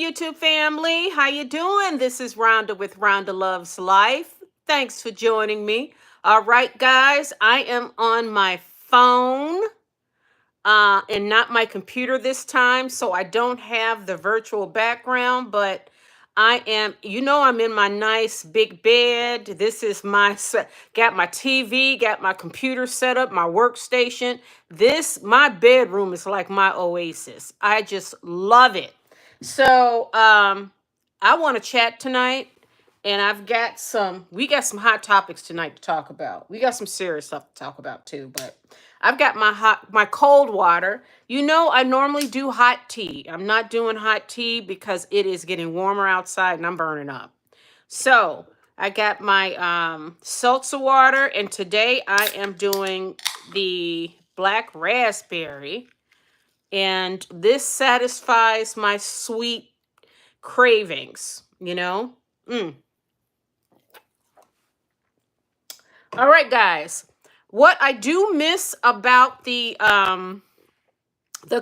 YouTube family. How you doing? This is Rhonda with Rhonda Loves Life. Thanks for joining me. All right, guys, I am on my phone and not my computer this time, so I don't have the virtual background, but I am, I'm in my nice big bed. This is got my TV, got my computer set up, my workstation. My bedroom is like my oasis. I just love it. So, I want to chat tonight, and we got some hot topics tonight to talk about. We got some serious stuff to talk about too, but I've got my cold water. I normally do hot tea. I'm not doing hot tea because it is getting warmer outside and I'm burning up. So I got my seltzer water, and today I am doing the black raspberry, and this satisfies my sweet cravings. Mm. All right, guys. What I do miss about the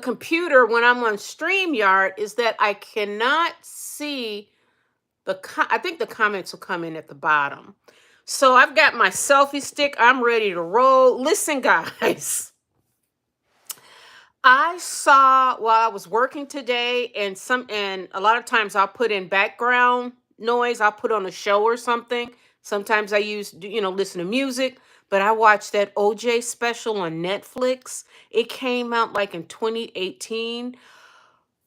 computer when I'm on StreamYard is that I cannot see I think the comments will come in at the bottom. So I've got my selfie stick. I'm ready to roll. Listen, guys. I saw while I was working today, and a lot of times I'll put in background noise. I'll put on a show or something. Sometimes I listen to music, but I watched that OJ special on Netflix. It came out like in 2018.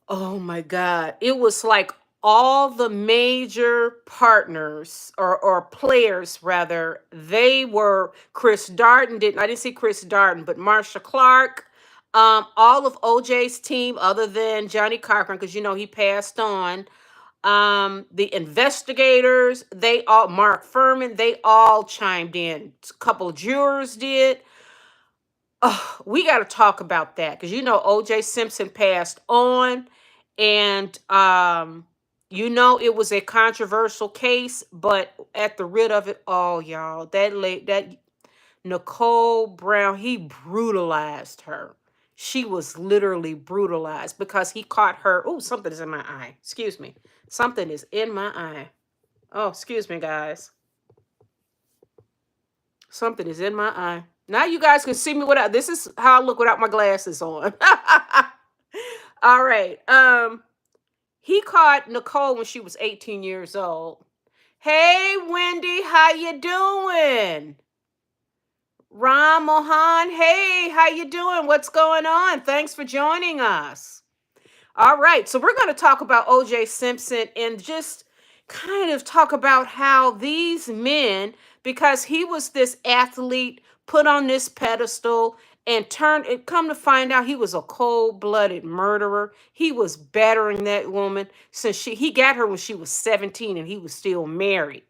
Oh my God. It was like all the major partners or players rather, they were Chris Darden. I didn't see Chris Darden, but Marsha Clark, all of OJ's team, other than Johnny Cochran, because he passed on. The investigators, Mark Furman, they all chimed in. A couple of jurors did. Oh, we got to talk about that because OJ Simpson passed on, and it was a controversial case, but at the root of it all, y'all, that Nicole Brown, he brutalized her. She was literally brutalized because he caught her. Oh, something is in my eye. Excuse me. Something is in my eye. Oh, excuse me, guys. Something is in my eye. Now you guys can see me without. This is how I look without my glasses on. All right. He caught Nicole when she was 18 years old. Hey, Wendy, how you doing? Ram Mohan, hey, how you doing? What's going on? Thanks for joining us. All right, so we're going to talk about O.J. Simpson and just kind of talk about how these men, because he was this athlete put on this pedestal and come to find out he was a cold-blooded murderer. He was battering that woman since he got her when she was 17 and he was still married.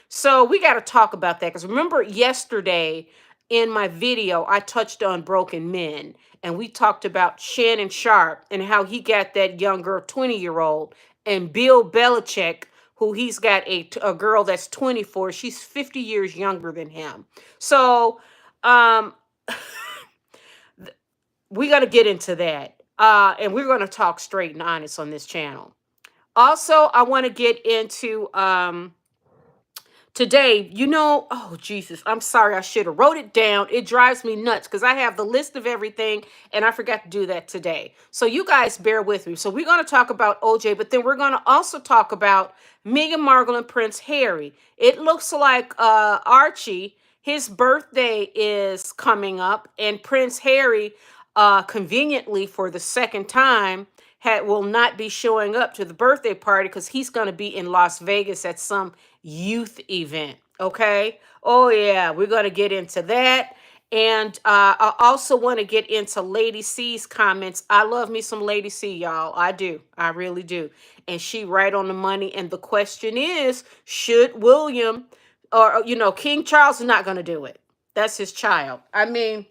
So we got to talk about that because remember yesterday in my video, I touched on broken men, and we talked about Shannon Sharp and how he got that young girl, 20-year-old, and Bill Belichick, who he's got a girl that's 24. She's 50 years younger than him. So we got to get into that. And we're going to talk straight and honest on this channel. Also, I want to get into today, oh Jesus, I'm sorry, I should have wrote it down. It drives me nuts because I have the list of everything and I forgot to do that today. So you guys bear with me. So we're going to talk about OJ, but then we're going to also talk about Meghan Markle and Prince Harry. It looks like Archie, his birthday is coming up, and Prince Harry, conveniently for the second time, will not be showing up to the birthday party because he's going to be in Las Vegas at some youth event. Okay. Oh yeah, we're going to get into that. And I also want to get into Lady C's comments. I love me some Lady C, y'all. I do. I really do. And she right on the money. And the question is, should William or, King Charles is not going to do it. That's his child. I mean,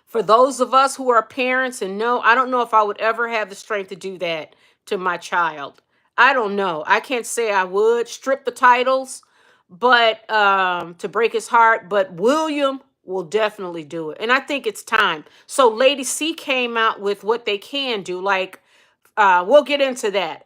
for those of us who are parents and I don't know if I would ever have the strength to do that to my child. I don't know. I can't say I would strip the titles, but to break his heart. But William will definitely do it. And I think it's time. So Lady C came out with what they can do. Like we'll get into that.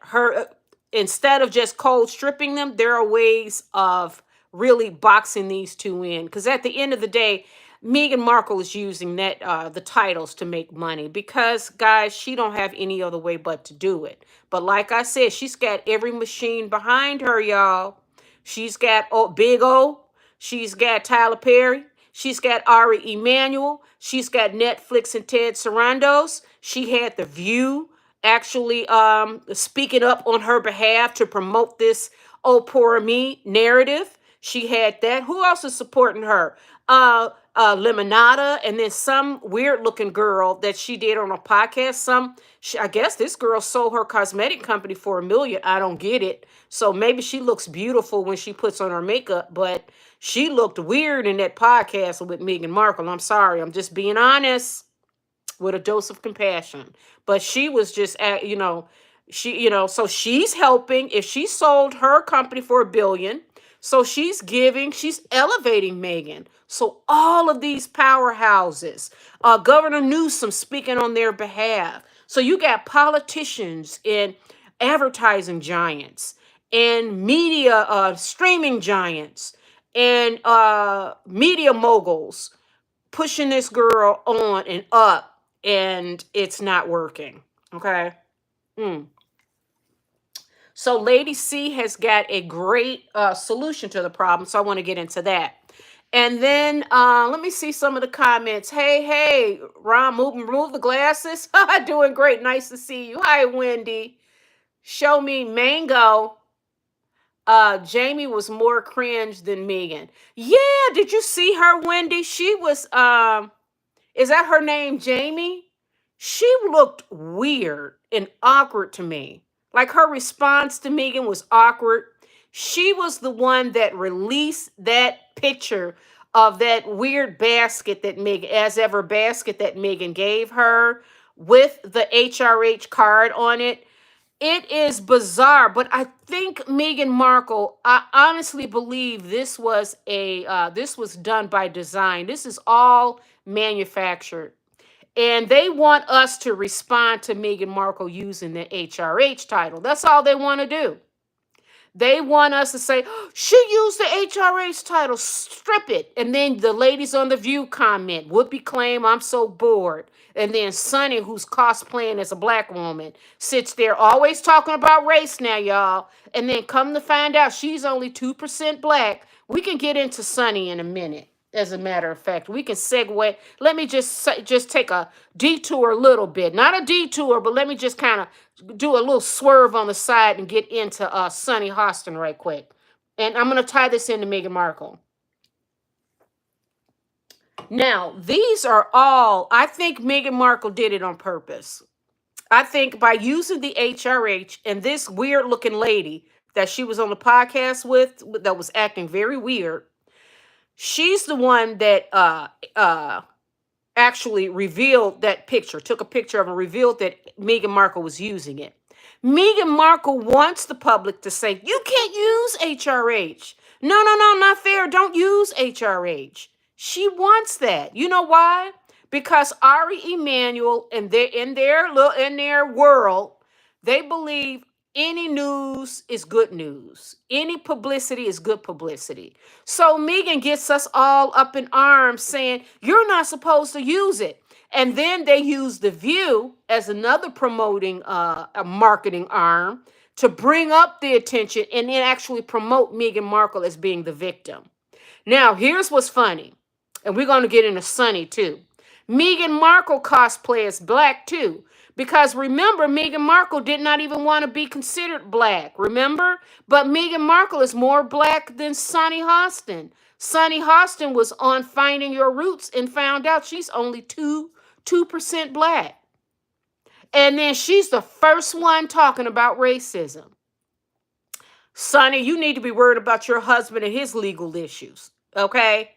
Instead of just cold stripping them, there are ways of really boxing these two in. Because at the end of the day, Meghan Markle is using the titles to make money because, guys, she don't have any other way but to do it. But like I said, she's got every machine behind her, y'all. She's got Big O. She's got Tyler Perry. She's got Ari Emanuel. She's got Netflix and Ted Sarandos. She had The View actually speaking up on her behalf to promote this "oh poor me" narrative. She had that. Who else is supporting her? Lemonada, and then some weird looking girl that she did on a podcast. I guess this girl sold her cosmetic company for $1 million. I don't get it. So maybe she looks beautiful when she puts on her makeup, but she looked weird in that podcast with Meghan Markle. I'm sorry. I'm just being honest with a dose of compassion. But she was just so she's helping. If she sold her company for $1 billion, so she's elevating Megan. So all of these powerhouses, Governor Newsom speaking on their behalf. So you got politicians and advertising giants and media streaming giants and media moguls pushing this girl on and up, and it's not working. Okay. Mm. So Lady C has got a great solution to the problem. So I want to get into that. And then let me see some of the comments. Hey, Ron, remove the glasses. Doing great. Nice to see you. Hi, Wendy. Show me Mango. Jamie was more cringe than Megan. Yeah, did you see her, Wendy? She was is that her name, Jamie? She looked weird and awkward to me. Like her response to Megan was awkward. She was the one that released that picture of that weird basket that Megan, as ever basket that Megan gave her with the HRH card on it. It is bizarre, but I think Meghan Markle, I honestly believe this was done by design. This is all manufactured. And they want us to respond to Meghan Markle using the HRH title. That's all they want to do. They want us to say, "Oh, she used the HRH title, strip it." And then the ladies on The View comment, Whoopi claim, "I'm so bored." And then Sonny, who's cosplaying as a black woman, sits there always talking about race now, y'all. And then come to find out she's only 2% black. We can get into Sonny in a minute. As a matter of fact, we can segue. Let me just take a detour a little bit. Not a detour, but let me just kind of do a little swerve on the side and get into Sonny Hostin right quick. And I'm going to tie this into Meghan Markle. Now, these are all, I think Meghan Markle did it on purpose. I think by using the HRH and this weird looking lady that she was on the podcast with that was acting very weird, she's the one that actually revealed that picture, took a picture of and revealed that Meghan Markle was using it. Meghan Markle wants the public to say, "You can't use HRH. No, not fair. Don't use HRH." She wants that. You know why? Because Ari Emanuel and in their world, they believe any news is good news. Any publicity is good publicity. So Megan gets us all up in arms saying, "You're not supposed to use it." And then they use The View as another promoting a marketing arm to bring up the attention and then actually promote Meghan Markle as being the victim. Now, here's what's funny. And we're going to get into Sonny too. Meghan Markle cosplay as black too. Because remember, Meghan Markle did not even want to be considered black. Remember? But Meghan Markle is more black than Sonny Hostin. Sonny Hostin was on Finding Your Roots and found out she's only 2% black. And then she's the first one talking about racism. Sonny, you need to be worried about your husband and his legal issues. Okay?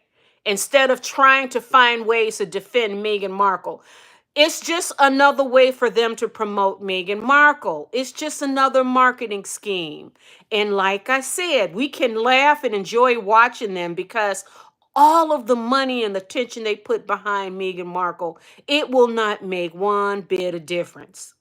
Instead of trying to find ways to defend Meghan Markle. It's just another way for them to promote Meghan Markle. It's just another marketing scheme. And like I said, we can laugh and enjoy watching them because all of the money and the attention they put behind Meghan Markle, it will not make one bit of difference.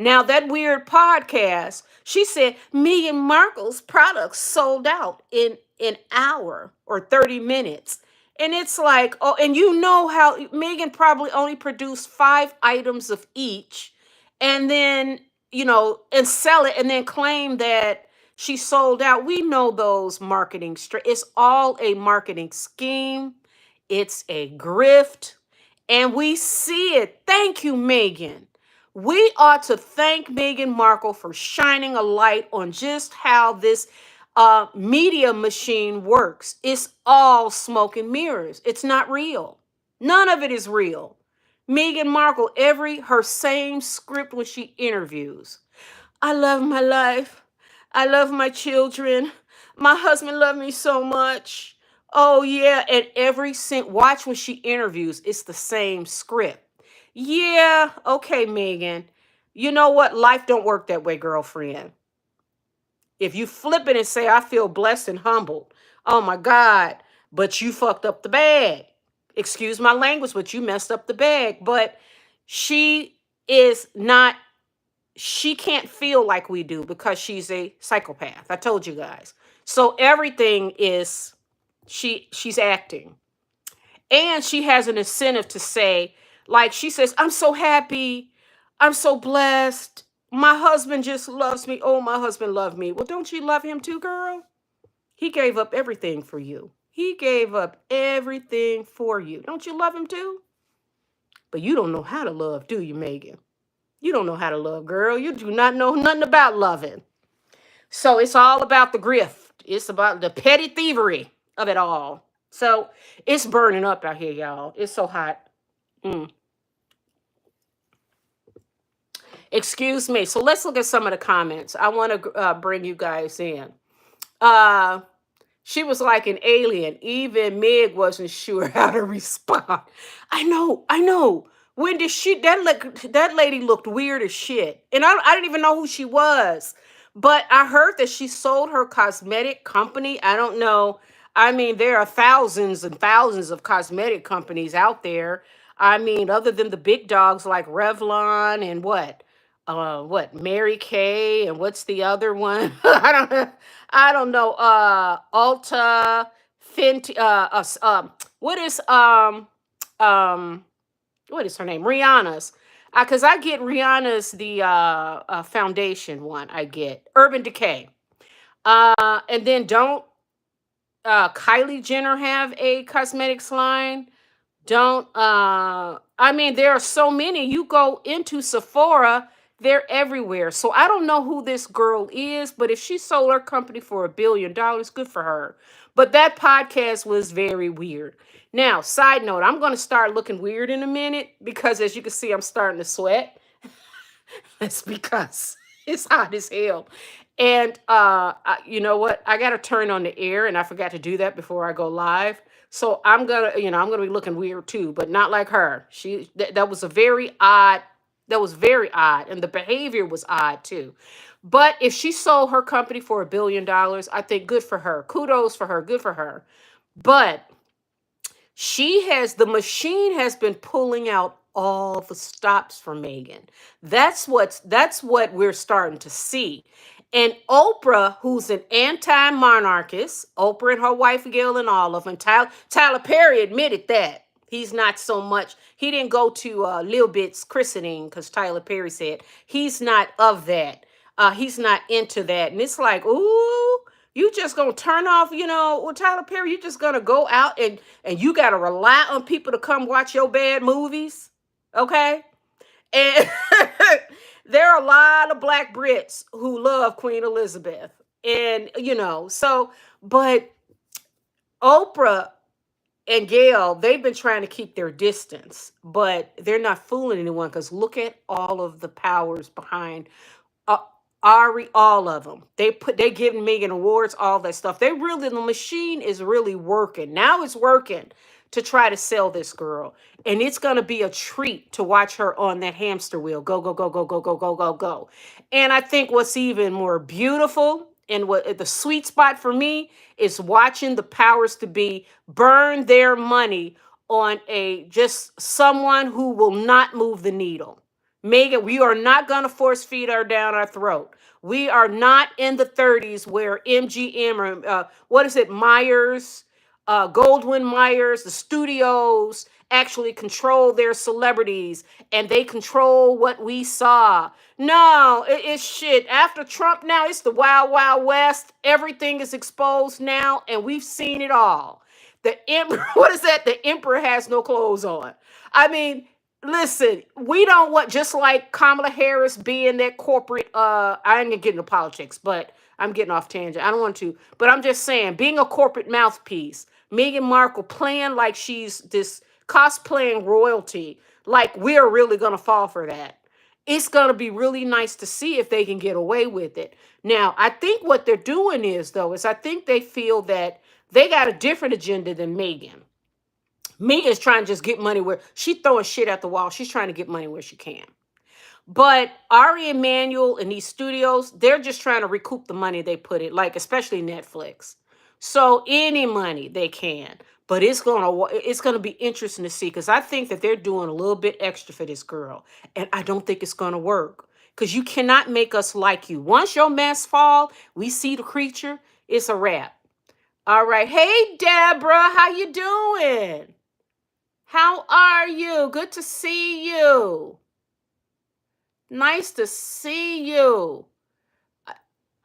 Now, that weird podcast, she said Meghan Markle's products sold out in an hour or 30 minutes. And it's like, oh, and you know how Meghan probably only produced 5 items of each and then, and sell it and then claim that she sold out. We know those marketing it's all a marketing scheme. It's a grift. And we see it. Thank you, Meghan. We ought to thank Meghan Markle for shining a light on just how this media machine works. It's all smoke and mirrors. It's not real. None of it is real. Meghan Markle, her same script when she interviews. I love my life. I love my children. My husband loved me so much. Oh yeah, and watch when she interviews, it's the same script. Yeah, okay, Megan. You know what? Life don't work that way, girlfriend. If you flip it and say, I feel blessed and humbled, oh my God, but you fucked up the bag. Excuse my language, but you messed up the bag. But she is not, she can't feel like we do because she's a psychopath. I told you guys. So everything is, she's acting. And she has an incentive to say, like she says, I'm so happy. I'm so blessed. My husband just loves me. Oh, my husband loved me. Well, don't you love him too, girl? He gave up everything for you. He gave up everything for you. Don't you love him too? But you don't know how to love, do you, Megan? You don't know how to love, girl. You do not know nothing about loving. So it's all about the grift. It's about the petty thievery of it all. So it's burning up out here, y'all. It's so hot. Mm. Excuse me. So let's look at some of the comments. I want to bring you guys in. Uh, she was like an alien. Even Meg wasn't sure how to respond. I know. When did that lady looked weird as shit. And I didn't even know who she was. But I heard that she sold her cosmetic company. I don't know. I mean, there are thousands and thousands of cosmetic companies out there. I mean, other than the big dogs like Revlon and what Mary Kay and what's the other one? I don't know. Ulta, Fenty, what is um what is her name? Rihanna's. Because I get Rihanna's the foundation one. I get Urban Decay. And then don't Kylie Jenner have a cosmetics line? Don't I mean there are so many. You go into Sephora, they're everywhere. So I don't know who this girl is, but if she sold her company for $1 billion, good for her. But that podcast was very weird. Now, side note, I'm going to start looking weird in a minute because as you can see, I'm starting to sweat. That's because it's hot as hell. And you know what? I got to turn on the air, and I forgot to do that before I go live. So I'm gonna be looking weird too, but not like her. That was a very odd. That was very odd, and the behavior was odd too. But if she sold her company for $1 billion, I think good for her. Kudos for her. Good for her. But the machine has been pulling out all the stops for Megan. That's what we're starting to see. And Oprah, who's an anti-monarchist, Oprah and her wife Gail and all of them, Tyler Perry admitted that. He's not so much, he didn't go to Lil Bit's christening because Tyler Perry said he's not of that. He's not into that. And it's like, ooh, you just gonna turn off, with Tyler Perry, you just gonna go out and you gotta rely on people to come watch your bad movies. Okay? And there are a lot of black Brits who love Queen Elizabeth. And, but Oprah and Gail, they've been trying to keep their distance, but they're not fooling anyone because look at all of the powers behind uh, Ari, all of them. They giving Megan awards, all that stuff. The machine is really working. Now it's working to try to sell this girl. And it's going to be a treat to watch her on that hamster wheel. Go, go, go, go, go, go, go, go, go. And I think what's even more beautiful and what the sweet spot for me is watching the powers to be burn their money on just someone who will not move the needle. Megan, we are not going to force feed her down our throat. We are not in the 30s where MGM or what is it, Myers, Goldwyn Myers, the studios actually control their celebrities and they control what we saw. No, it's shit. After Trump now, it's the wild, wild west. Everything is exposed now and we've seen it all. The emperor, what is that? The emperor has no clothes on. I mean, listen, we don't want, just like Kamala Harris being that corporate, I ain't gonna get into politics, but I'm getting off tangent. I don't want to, but I'm just saying, being a corporate mouthpiece, Meghan Markle playing like she's this cosplaying royalty, like we're really gonna fall for that. It's gonna be really nice to see if they can get away with it. Now, I think what they're doing is though, is I think they feel that they got a different agenda than Meghan. Megan's trying to just get money where she's throwing shit at the wall. She's trying to get money where she can. But Ari Emanuel and these studios, they're just trying to recoup the money they put in, like especially Netflix. So any money they can. But it's gonna be interesting to see because I think that they're doing a little bit extra for this girl, and I don't think it's gonna work because you cannot make us like you. Once your mask fall, we see the creature. It's a wrap. All right, hey Deborah, how you doing? How are you? Good to see you. Nice to see you.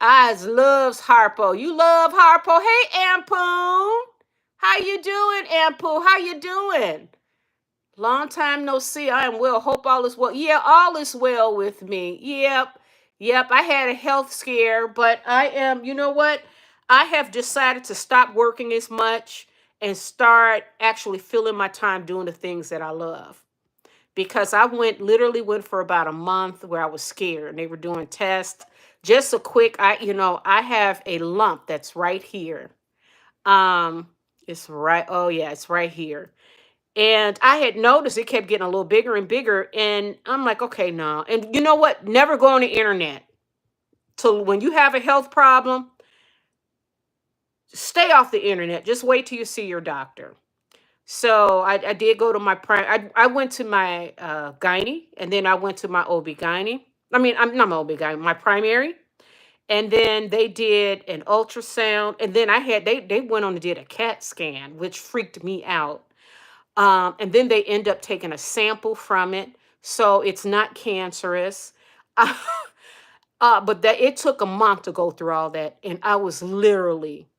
Eyes loves Harpo. You love Harpo. Hey, Ampoon. How you doing, Ampoon? How you doing? Long time no see. I am well. Hope all is well. Yeah, all is well with me. Yep. Yep. I had a health scare, but I am, you know what? I have decided to stop working as much and start actually filling my time doing the things that I love. Because I literally went for about a month where I was scared and they were doing tests. Just a quick, I have a lump that's right here. Um, it's right, oh yeah, it's right here. And I had noticed it kept getting a little bigger and bigger. And I'm like, okay, no. And you know what? Never go on the internet. So when you have a health problem, stay off the internet. Just wait till you see your doctor. So I did go to my I went to my gynae and then I went to my OB-GYN. I mean, I'm not my OB-GYN, my primary. And then they did an ultrasound. And then they went on and did a CAT scan, which freaked me out. And then they end up taking a sample from it. So it's not cancerous. But that it took a month to go through all that. And I was literally,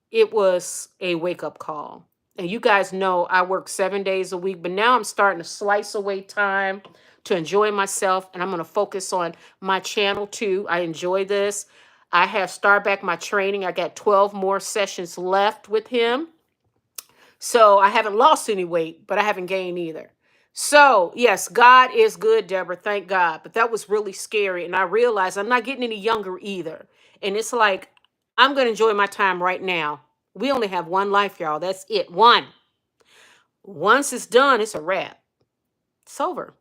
it was a wake-up call. And you guys know I work 7 days a week, but now I'm starting to slice away time to enjoy myself. And I'm going to focus on my channel too. I enjoy this. I have started back my training. I got 12 more sessions left with him. So I haven't lost any weight, but I haven't gained either. So yes, God is good, Deborah. Thank God. But that was really scary. And I realized I'm not getting any younger either. And it's like, I'm going to enjoy my time right now. We only have one life, y'all. That's it. One. Once it's done, it's a wrap. It's over.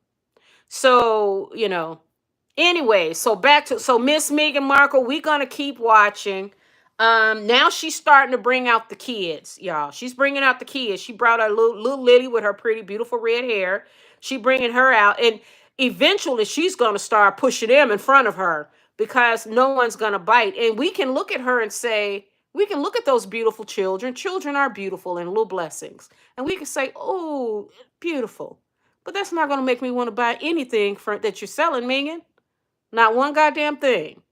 So, anyway, so Miss Meghan Markle, we're gonna keep watching. Now she's starting to bring out the kids, y'all. She's bringing out the kids. She brought her little Lily with her pretty, beautiful red hair. She bringing her out, and eventually she's gonna start pushing them in front of her because no one's gonna bite. And we can look at her and say, we can look at those beautiful children. Children are beautiful and little blessings, and we can say, oh, beautiful. But that's not going to make me want to buy anything that you're selling, Megan. Not one goddamn thing.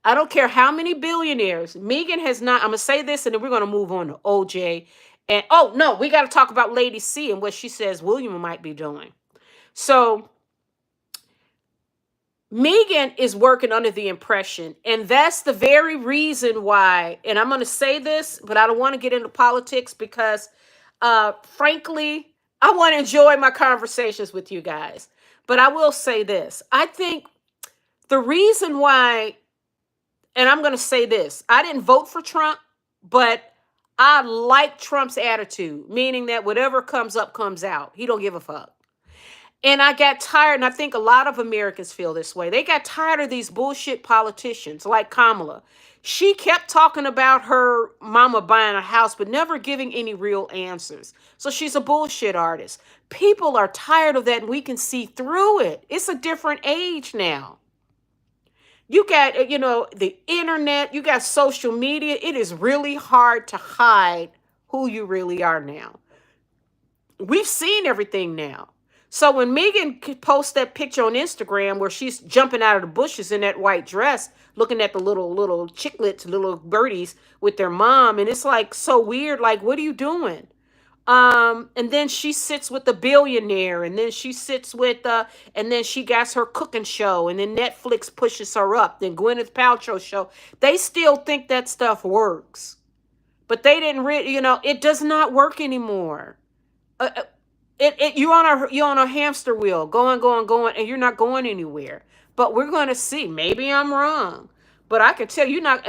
I don't care how many billionaires. Megan has not. I'm going to say this and then we're going to move on to OJ. And oh, no, we got to talk about Lady C and what she says William might be doing. So Megan is working under the impression, and that's the very reason why, and I'm going to say this, but I don't want to get into politics because, frankly, I want to enjoy my conversations with you guys. But I will say this. I think the reason why, and I'm going to say this, I didn't vote for Trump, but I like Trump's attitude, meaning that whatever comes up, comes out. He don't give a fuck. And I got tired, and I think a lot of Americans feel this way. They got tired of these bullshit politicians like Kamala. She kept talking about her mama buying a house, but never giving any real answers. So she's a bullshit artist. People are tired of that, and we can see through it. It's a different age now. You got, the internet, you got social media. It is really hard to hide who you really are now. We've seen everything now. So when Megan posts that picture on Instagram where she's jumping out of the bushes in that white dress, looking at the little chicklets, little birdies with their mom, and it's like so weird. Like, what are you doing? And then she sits with the billionaire, and then she sits with and then she got her cooking show, and then Netflix pushes her up, then Gwyneth Paltrow show. They still think that stuff works, but they didn't really, it does not work anymore. Uh, uh, you're on a hamster wheel, going, and you're not going anywhere. But we're going to see. Maybe I'm wrong, but I can tell you not.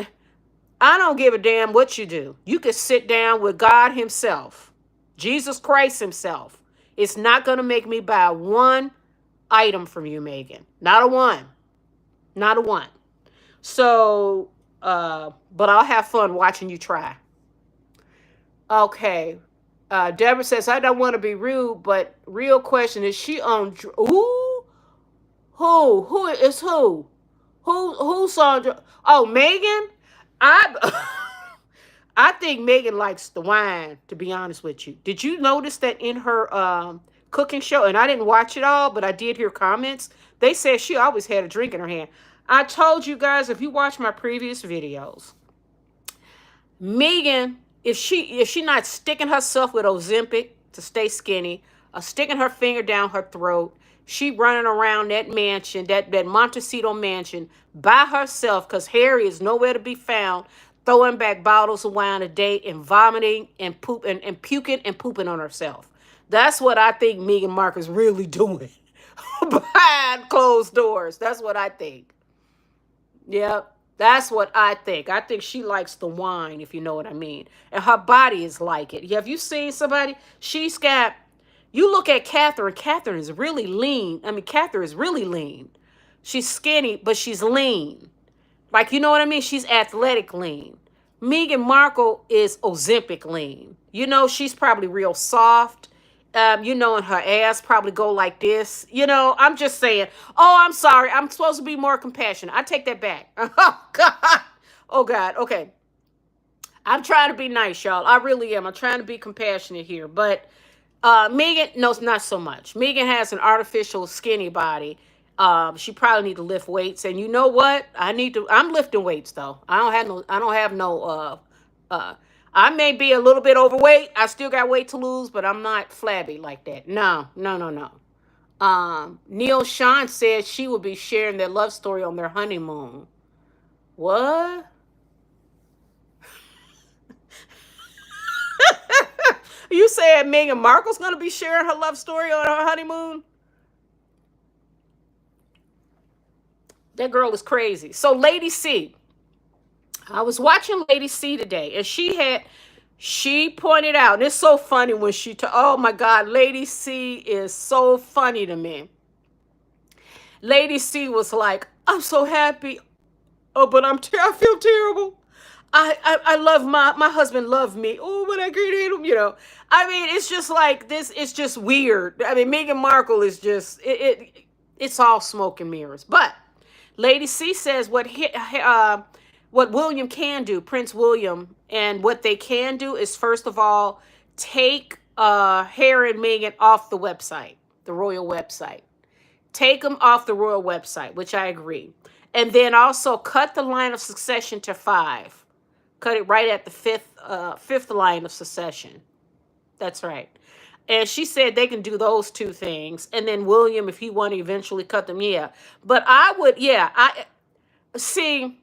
I don't give a damn what you do. You could sit down with God Himself, Jesus Christ Himself. It's not going to make me buy one item from you, Megan. Not a one. Not a one. So, but I'll have fun watching you try. Okay. Deborah says, I don't want to be rude, but real question, is she on who? Who is who? Who's on oh, Megan? I I think Megan likes the wine, to be honest with you. Did you notice that in her cooking show? And I didn't watch it all, but I did hear comments. They said she always had a drink in her hand. I told you guys, if you watch my previous videos, Megan, if she not sticking herself with Ozempic to stay skinny, or sticking her finger down her throat, she running around that mansion, that Montecito mansion by herself, because Harry is nowhere to be found, throwing back bottles of wine a day and vomiting and poop and puking and pooping on herself. That's what I think Meghan Markle is really doing behind closed doors. That's what I think. Yep. That's what I think. I think she likes the wine, if you know what I mean. And her body is like it. Have you seen somebody? She's got, you look at Catherine. Catherine is really lean. I mean, Catherine is really lean. She's skinny, but she's lean. Like, you know what I mean? She's athletic lean. Meghan Markle is Ozempic lean. She's probably real soft. And her ass probably go like this. I'm just saying. Oh, I'm sorry. I'm supposed to be more compassionate. I take that back. Oh, God. Oh, God. Okay. I'm trying to be nice, y'all. I really am. I'm trying to be compassionate here. But Megan, no, not so much. Megan has an artificial skinny body. She probably need to lift weights. And you know what? I'm lifting weights, though. I may be a little bit overweight. I still got weight to lose, but I'm not flabby like that. No, no, no, no. Neil Sean said she will be sharing their love story on their honeymoon. What? You said Meghan Markle's going to be sharing her love story on her honeymoon? That girl is crazy. So Lady C. I was watching Lady C today, and she pointed out, and it's so funny when oh my God, Lady C is so funny to me. Lady C was like, I'm so happy. Oh, but I feel terrible. I love my husband loved me. Oh, but I can't hate him, I mean, it's just like this, it's just weird. I mean, Meghan Markle is just, it's all smoke and mirrors. But Lady C says what William can do, Prince William, and what they can do is, first of all, take Harry and Meghan off the website, the royal website. Take them off the royal website, which I agree. And then also cut the line of succession to 5. Cut it right at the fifth line of succession. That's right. And she said they can do those 2 things. And then William, if he want to eventually cut them, yeah. But I see,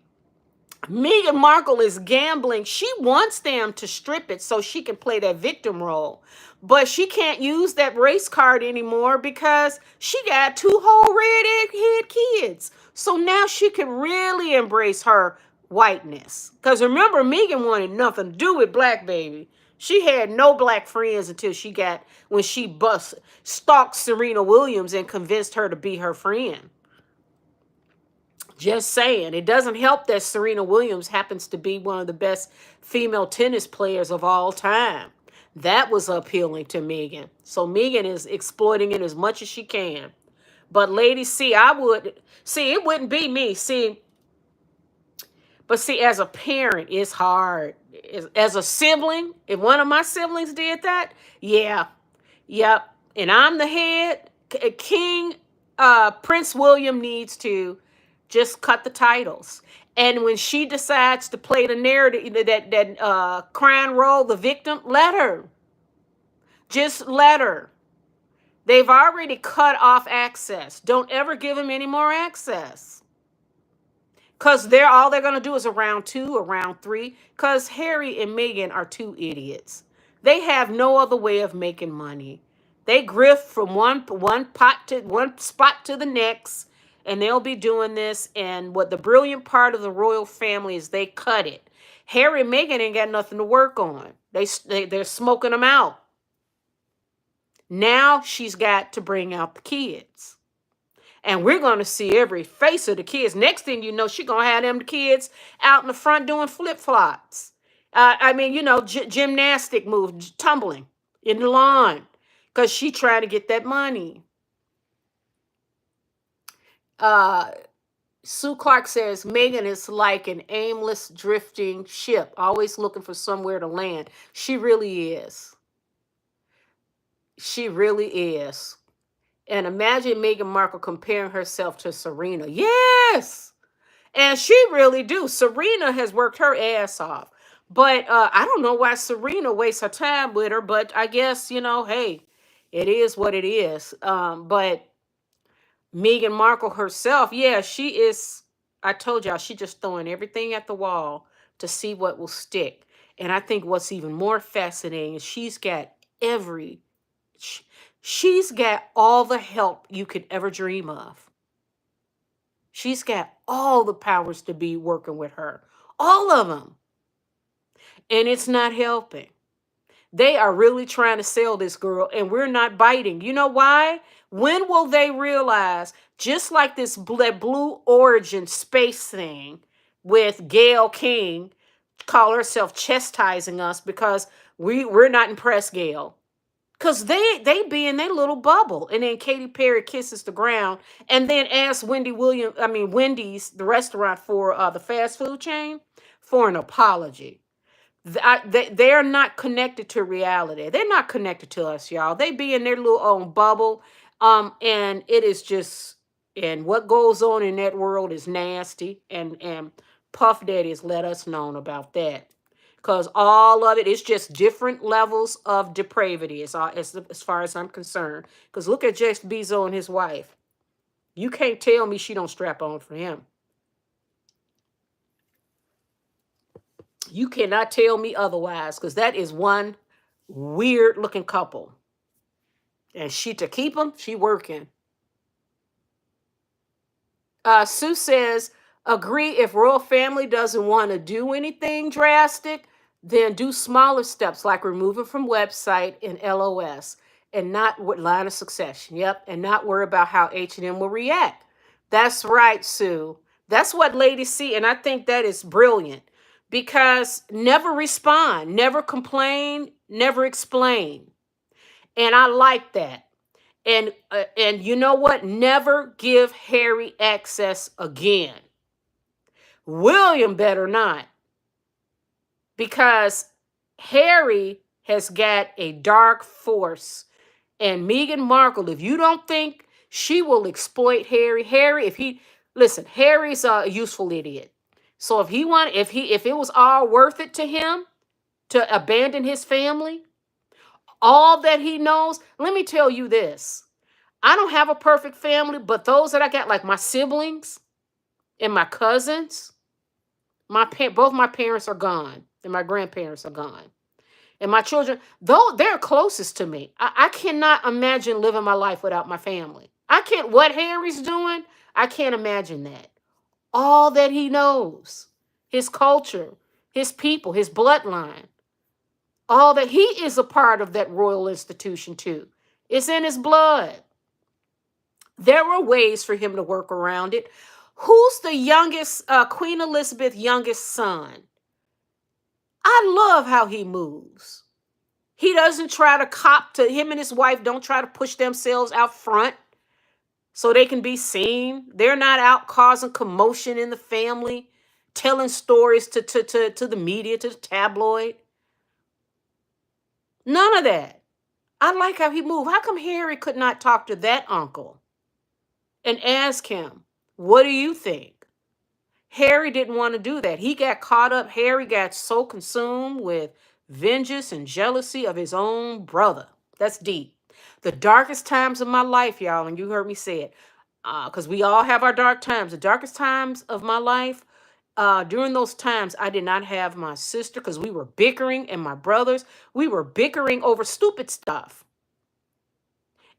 Meghan Markle is gambling. She wants them to strip it so she can play that victim role. But she can't use that race card anymore because she got 2 whole redhead kids. So now she can really embrace her whiteness. Because remember, Meghan wanted nothing to do with black baby. She had no black friends until she got when she stalked Serena Williams and convinced her to be her friend. Just saying. It doesn't help that Serena Williams happens to be one of the best female tennis players of all time. That was appealing to Megan. So Megan is exploiting it as much as she can. But ladies, see, it wouldn't be me. See, as a parent, it's hard. As a sibling, if one of my siblings did that, yeah, yep. And I'm the head. King Prince William needs to just cut the titles. And when she decides to play the narrative, that crying role, the victim, let her. Just let her. They've already cut off access. Don't ever give them any more access. Because they're going to do is a round 2 or round 3. Because Harry and Meghan are two idiots. They have no other way of making money. They grift from one spot to the next, and they'll be doing this. And what the brilliant part of the royal family is, they cut it. Harry and Meghan ain't got nothing to work on. They're smoking them out. Now she's got to bring out the kids. And we're going to see every face of the kids. Next thing you know, she's going to have them kids out in the front doing flip-flops. Gymnastic moves, tumbling in the lawn. Because she trying to get that money. Sue Clark says, Meghan is like an aimless drifting ship, always looking for somewhere to land. She really is. She really is. And imagine Meghan Markle comparing herself to Serena. Yes! And she really do. Serena has worked her ass off. But I don't know why Serena wastes her time with her. But I guess, hey, it is what it is. But Meghan Markle herself, yeah, she is, I told y'all, she just throwing everything at the wall to see what will stick. And I think what's even more fascinating is she's got all the help you could ever dream of. She's got all the powers to be working with her. All of them. And it's not helping. They are really trying to sell this girl, and we're not biting. You know why? When will they realize, just like this Blue Origin space thing with Gayle King, call herself chastising us because we're not impressed, Gayle. Because they be in their little bubble. And then Katy Perry kisses the ground and then asks Wendy's, the restaurant for the fast food chain, for an apology. They're not connected to reality. They're not connected to us, y'all. They be in their little own bubble. And it is just, and what goes on in that world is nasty. And Puff Daddy has let us know about that. Because all of it is just different levels of depravity as far as I'm concerned. Because look at Jeff Bezos and his wife. You can't tell me she don't strap on for him. You cannot tell me otherwise, because that is one weird looking couple. And to keep them, she working. Sue says, agree, if royal family doesn't want to do anything drastic, then do smaller steps like removing from website and LOS and not with line of succession. Yep. And not worry about how H&M will react. That's right, Sue. That's what ladies see. And I think that is brilliant because never respond, never complain, never explain. And I like that. And you know what? Never give Harry access again. William better not. Because Harry has got a dark force. And Meghan Markle, if you don't think she will exploit Harry's a useful idiot. So if it was all worth it to him to abandon his family, all that he knows, let me tell you this. I don't have a perfect family, but those that I got, like my siblings and my cousins, both my parents are gone. And my grandparents are gone. And my children, though they're closest to me, I cannot imagine living my life without my family. What Harry's doing, I can't imagine that. All that he knows, his culture, his people, his bloodline. All that he is a part of that royal institution too. It's in his blood. There were ways for him to work around it. Who's the youngest, Queen Elizabeth youngest son? I love how he moves. He doesn't try to cop to him, and his wife don't try to push themselves out front so they can be seen. They're not out causing commotion in the family, telling stories to the media, to the tabloid. None of that. I like how he moved. How come Harry could not talk to that uncle and ask him, what do you think? Harry didn't want to do that. He got caught up. Harry got so consumed with vengeance and jealousy of his own brother. That's deep. The darkest times of my life, y'all, and you heard me say it, because we all have our dark times. The darkest times of my life, during those times, I did not have my sister because we were bickering, and my brothers, we were bickering over stupid stuff.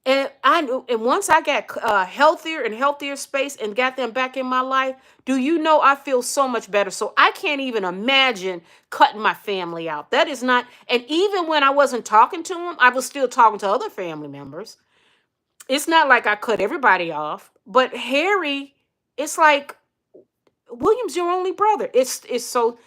And I knew, and once I got healthier and healthier space and got them back in my life, do you know I feel so much better? So I can't even imagine cutting my family out. That is not, and even when I wasn't talking to them, I was still talking to other family members. It's not like I cut everybody off, but Harry, it's like William's your only brother. It's so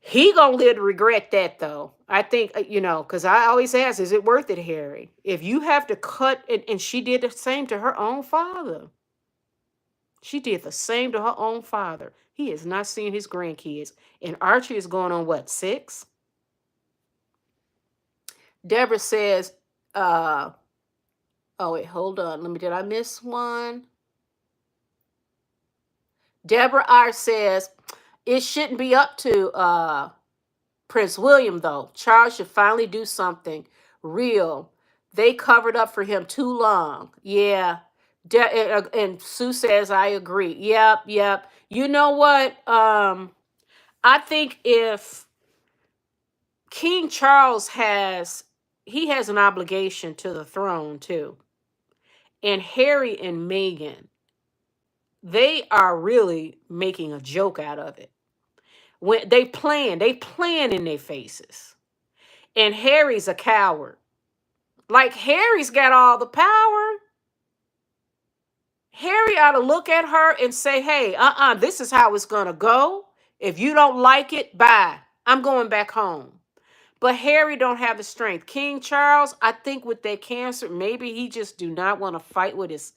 he gonna live to regret that, though. I think, because I always ask, is it worth it, Harry? If you have to cut, and she did the same to her own father. She did the same to her own father. He has not seen his grandkids. And Archie is going on what, 6? Deborah says, oh wait, hold on. Did I miss one? Deborah R says, it shouldn't be up to Prince William, though. Charles should finally do something real. They covered up for him too long. Yeah. And Sue says, I agree. Yep. You know what? I think if King Charles he has an obligation to the throne too. And Harry and Meghan, they are really making a joke out of it. When they plan in their faces. And Harry's a coward. Like, Harry's got all the power. Harry ought to look at her and say, hey, this is how it's going to go. If you don't like it, bye. I'm going back home. But Harry don't have the strength. King Charles, I think with that cancer, maybe he just do not want to fight with his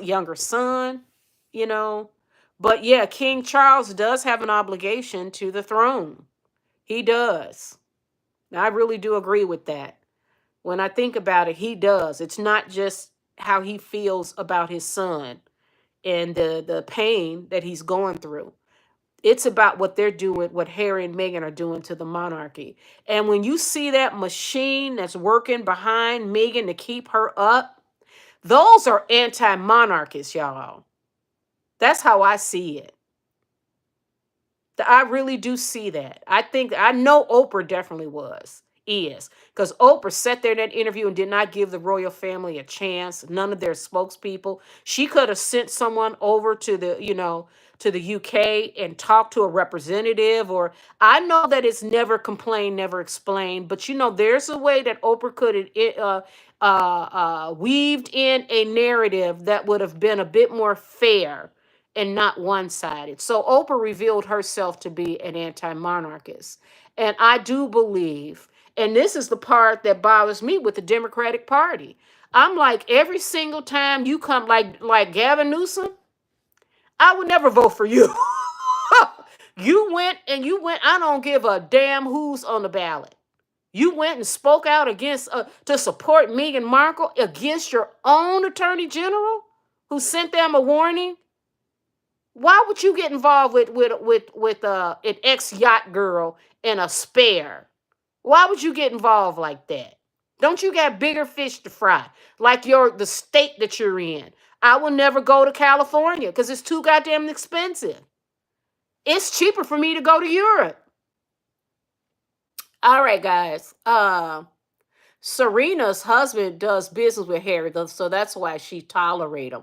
younger son, you know. But yeah, King Charles does have an obligation to the throne. He does. I really do agree with that. When I think about it, he does. It's not just how he feels about his son and the pain that he's going through. It's about what they're doing, what Harry and Meghan are doing to the monarchy. And when you see that machine that's working behind Meghan to keep her up, those are anti-monarchists, y'all. That's how I see it. I really do see that. I know Oprah definitely is. Because Oprah sat there in that interview and did not give the royal family a chance, none of their spokespeople. She could have sent someone over to the UK and talked to a representative. Or I know that it's never complained, never explained, but there's a way that Oprah could have weaved in a narrative that would have been a bit more fair and not one-sided. So Oprah revealed herself to be an anti-monarchist. And I do believe, and this is the part that bothers me with the Democratic Party. I'm like, every single time you come, like Gavin Newsom, I would never vote for you. You went, I don't give a damn who's on the ballot. You went and spoke out against, to support Meghan Markle against your own attorney general who sent them a warning. Why would you get involved with an ex-yacht girl and a spare? Why would you get involved like that? Don't you got bigger fish to fry? Like the state that you're in. I will never go to California because it's too goddamn expensive. It's cheaper for me to go to Europe. All right, guys. Serena's husband does business with Harry, so that's why she tolerate him.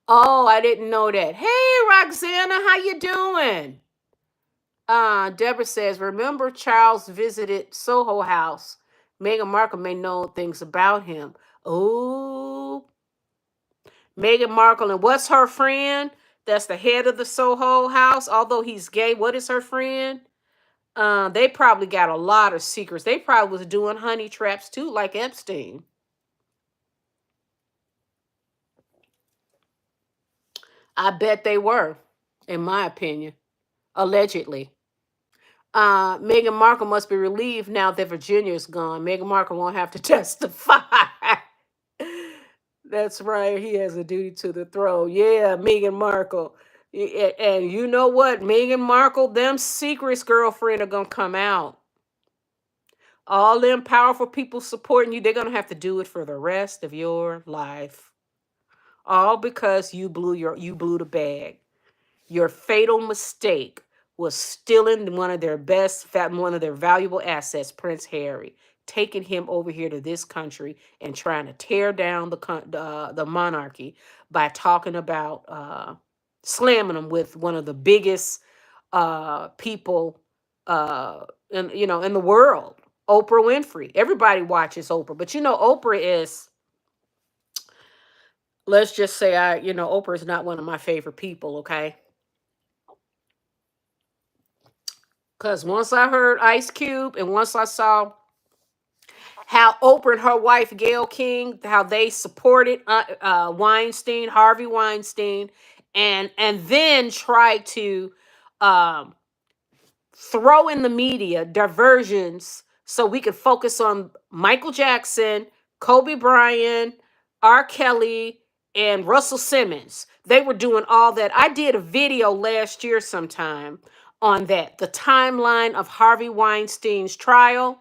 Oh, I didn't know that. Hey, Roxana, how you doing? Deborah says, remember Charles visited Soho House. Meghan Markle may know things about him. Oh, Meghan Markle, and what's her friend? That's the head of the Soho House. Although he's gay, what is her friend? They probably got a lot of secrets. They probably was doing honey traps too, like Epstein. I bet they were, in my opinion, allegedly. Meghan Markle must be relieved now that Virginia's gone. Meghan Markle won't have to testify. That's right. He has a duty to the throne. Yeah, Meghan Markle. And you know what? Meghan Markle, them secrets, girlfriend, are going to come out. All them powerful people supporting you, they're going to have to do it for the rest of your life. All because you blew the bag. Your fatal mistake was stealing one of their valuable assets, Prince Harry, taking him over here to this country and trying to tear down the monarchy by talking about slamming him with one of the biggest people in the world, Oprah Winfrey. Everybody watches Oprah, but Oprah is. Let's just say Oprah is not one of my favorite people. Okay. Because once I heard Ice Cube and once I saw how Oprah and her wife, Gayle King, how they supported Weinstein, Harvey Weinstein, and then tried to um, throw in the media diversions so we could focus on Michael Jackson, Kobe Bryant, R. Kelly, and Russell Simmons. They were doing all that. I did a video last year sometime on that, the timeline of Harvey Weinstein's trial.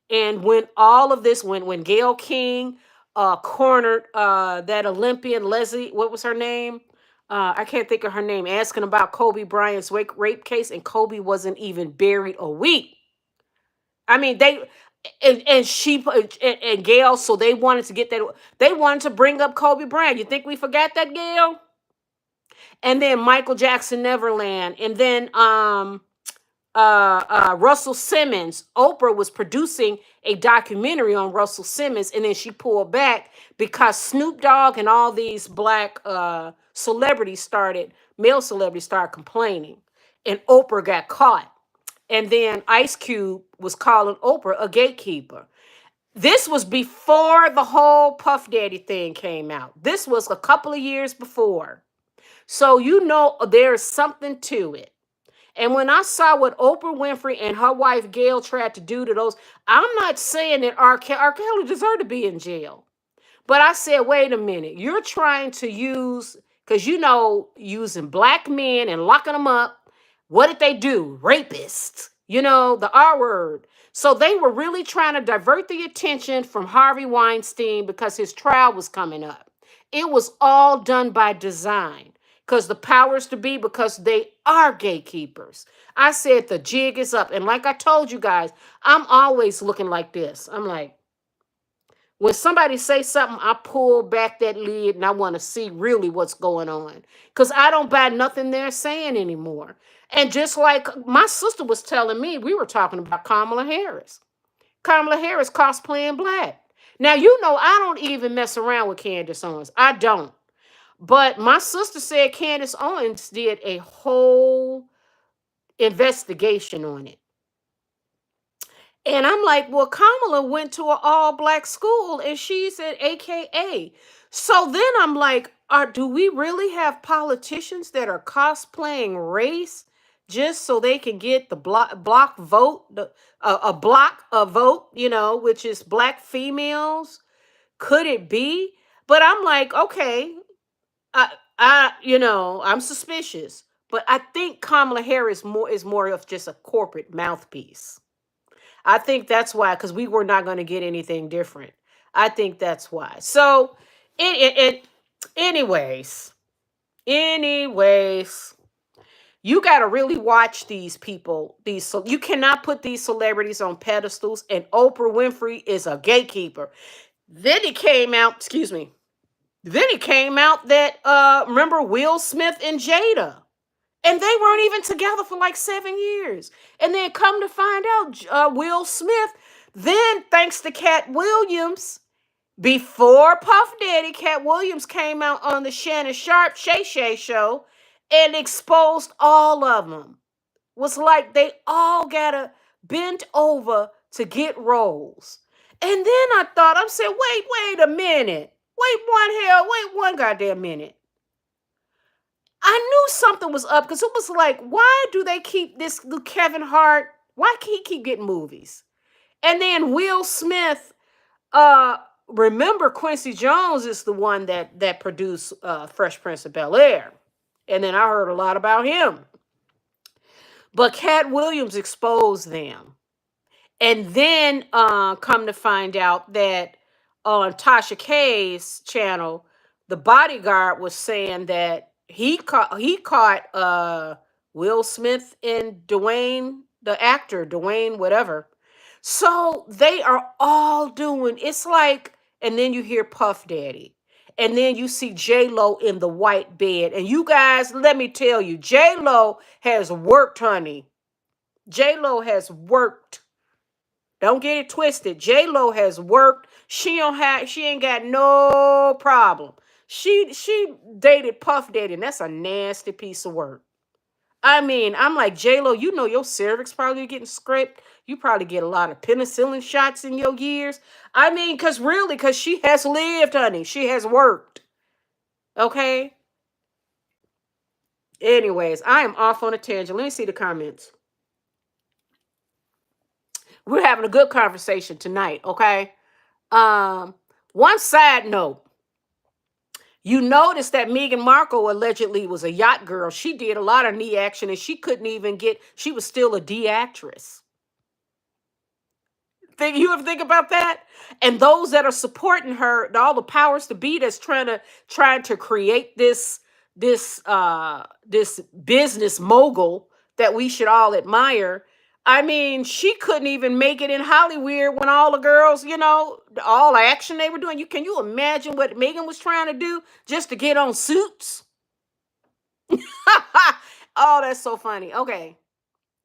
And when all of this, when Gayle King cornered that Olympian Leslie, what was her name? I can't think of her name, asking about Kobe Bryant's rape case, and Kobe wasn't even buried a week. I mean, and she and Gail, so they wanted to get that. They wanted to bring up Kobe Bryant. You think we forgot that, Gail? And then Michael Jackson, Neverland, and then Russell Simmons. Oprah was producing a documentary on Russell Simmons, and then she pulled back because Snoop Dogg and all these black male celebrities started complaining, and Oprah got caught. And then Ice Cube was calling Oprah a gatekeeper. This was before the whole Puff Daddy thing came out. This was a couple of years before. So there's something to it. And when I saw what Oprah Winfrey and her wife Gail tried to do to those, I'm not saying that R. Kelly deserved to be in jail. But I said, wait a minute. You're trying to use, because using black men and locking them up. What did they do? Rapists. The R word. So they were really trying to divert the attention from Harvey Weinstein because his trial was coming up. It was all done by design because the powers to be, because they are gatekeepers. I said the jig is up. And like I told you guys, I'm always looking like this. I'm like, when somebody say something, I pull back that lid and I want to see really what's going on. Because I don't buy nothing they're saying anymore. And just like my sister was telling me, we were talking about Kamala Harris. Kamala Harris cosplaying black. Now, I don't even mess around with Candace Owens. I don't. But my sister said Candace Owens did a whole investigation on it. And I'm like, well, Kamala went to an all black school and she's an AKA. So then I'm like, do we really have politicians that are cosplaying race just so they can get the block vote, a block of vote, which is black females? Could it be? But I'm like, okay, I'm suspicious. But I think Kamala Harris is more of just a corporate mouthpiece. I think that's why, because we were not going to get anything different. I think that's why. So, anyways, you got to really watch these people. You cannot put these celebrities on pedestals. And Oprah Winfrey is a gatekeeper. Then it came out. Excuse me. Then it came out that remember Will Smith and Jada. And they weren't even together for like 7 years. And then come to find out, Will Smith, then thanks to Cat Williams, before Puff Daddy, Cat Williams came out on the Shannon Sharp Shay Shay show and exposed all of them. Was like they all gotta bent over to get roles. And then I thought, I'm saying, wait a minute. Wait one goddamn minute. I knew something was up because it was like, why do they keep this Kevin Hart? Why can't he keep getting movies? And then Will Smith, uh, remember Quincy Jones is the one that produced Fresh Prince of Bel-Air. And then I heard a lot about him. But Cat Williams exposed them. And then come to find out that on Tasha K's channel, the bodyguard was saying that he caught Will Smith and Dwayne, the actor, Dwayne, whatever. So they are all doing it's like, and then you hear Puff Daddy. And then you see J Lo in the white bed. And you guys, let me tell you, J Lo has worked, honey. J Lo has worked. Don't get it twisted. J Lo has worked. She ain't got no problem. She dated Puff Daddy, and that's a nasty piece of work. I mean, I'm like, J Lo, you know your cervix probably getting scraped. You probably get a lot of penicillin shots in your years. I mean, because she has lived, honey. She has worked. Okay. Anyways, I am off on a tangent. Let me see the comments. We're having a good conversation tonight, okay? Um, One side note, you notice that Meghan Markle allegedly was a yacht girl. She did a lot of knee action and she couldn't even she was still a D actress. You ever think about that? And those that are supporting her, all the powers to be that's trying to create this business mogul that we should all admire. I mean, she couldn't even make it in Hollywood when all the girls, all the action they were doing. Can you imagine what Megan was trying to do just to get on Suits? Oh, that's so funny. Okay.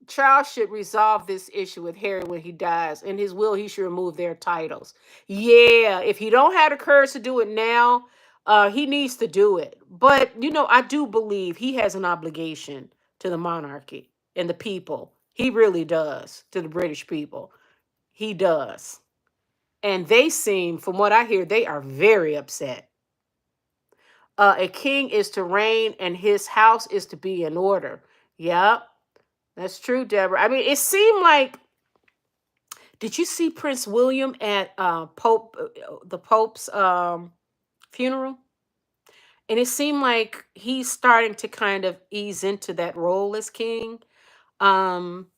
Charles should resolve this issue with Harry when he dies. In his will, he should remove their titles. Yeah, if he don't have the courage to do it now, he needs to do it. But, I do believe he has an obligation to the monarchy and the people. He really does, to the British people. He does. And they seem, from what I hear, they are very upset. A king is to reign and his house is to be in order. Yep. That's true, Deborah. I mean, it seemed like. Did you see Prince William at the Pope's funeral? And it seemed like he's starting to kind of ease into that role as king. Um,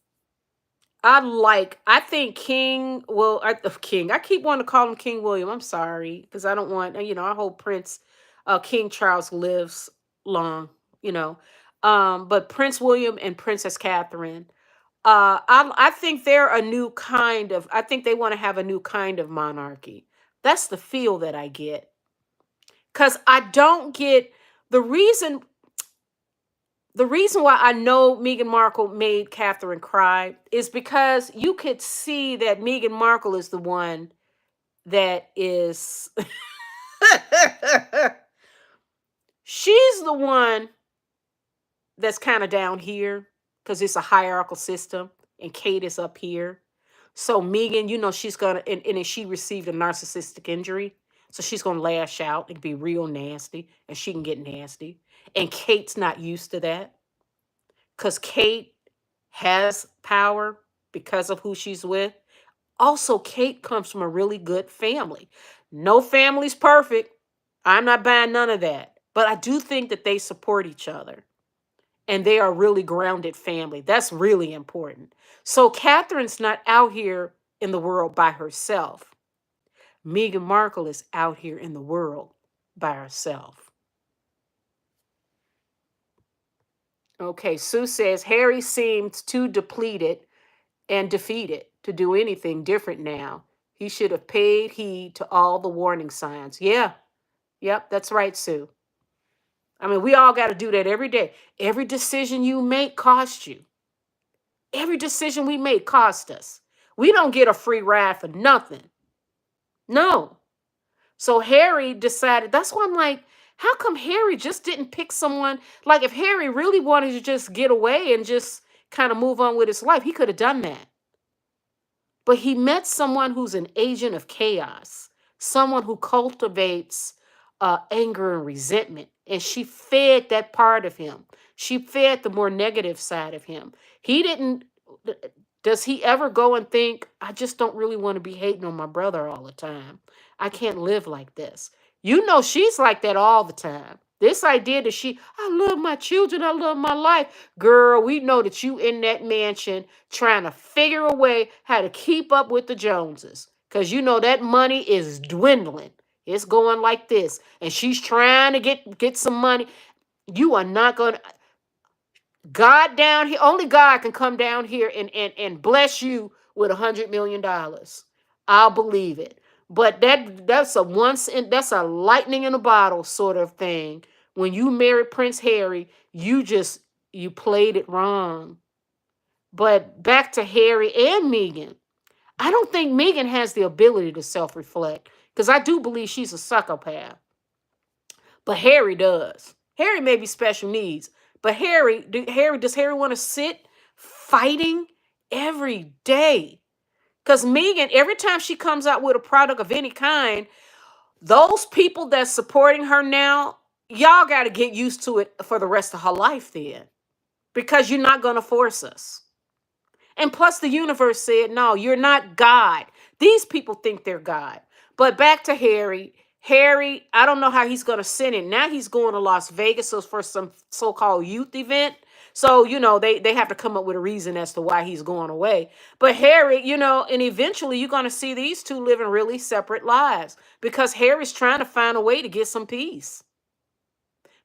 I think King. I keep wanting to call him King William. I'm sorry because I don't want. I hope King Charles lives long. You know, but Prince William and Princess Catherine. I think they're a new kind of. I think they want to have a new kind of monarchy. That's the feel that I get. Because I don't get the reason. The reason why I know Meghan Markle made Catherine cry is because you could see that Meghan Markle is the one that is. She's the one that's kind of down here because it's a hierarchical system and Kate is up here. So Megan, she's gonna and she received a narcissistic injury. So she's gonna lash out and be real nasty, and she can get nasty. And Kate's not used to that. Because Kate has power because of who she's with. Also, Kate comes from a really good family. No family's perfect. I'm not buying none of that. But I do think that they support each other and they are really grounded family. That's really important. So Catherine's not out here in the world by herself. Meghan Markle is out here in the world by herself. Okay, Sue says Harry seems too depleted and defeated to do anything different now. He should have paid heed to all the warning signs. Yeah, yep, that's right, Sue. I mean, we all got to do that every day. Every decision you make costs you. Every decision we make costs us. We don't get a free ride for nothing. No. So Harry decided, that's why I'm like, how come Harry just didn't pick someone? Like, if Harry really wanted to just get away and just kind of move on with his life, he could have done that. But he met someone who's an agent of chaos, someone who cultivates anger and resentment. And she fed that part of him. She fed the more negative side of him. He didn't, does he ever go and think, I just don't really want to be hating on my brother all the time? I can't live like this. You know, she's like that all the time. This idea that I love my children, I love my life. Girl, we know that you in that mansion trying to figure a way how to keep up with the Joneses. Because you know that money is dwindling. It's going like this. And she's trying to get some money. You are not going to. God down here, only God can come down here and bless you with $100 million. I'll believe it. But that's a lightning in a bottle sort of thing. When you married Prince Harry, you played it wrong. But back to Harry and Meghan. I don't think Meghan has the ability to self-reflect because I do believe she's a psychopath. But Harry does. Harry may be special needs, but does Harry want to sit fighting every day? Because Meghan, every time she comes out with a product of any kind, those people that's supporting her now, y'all got to get used to it for the rest of her life then. Because you're not going to force us. And plus, the universe said, no, you're not God. These people think they're God. But back to Harry. Harry, I don't know how he's going to send it. Now he's going to Las Vegas for some so-called youth event. So, they have to come up with a reason as to why he's going away. But Harry, and eventually you're going to see these two living really separate lives because Harry's trying to find a way to get some peace.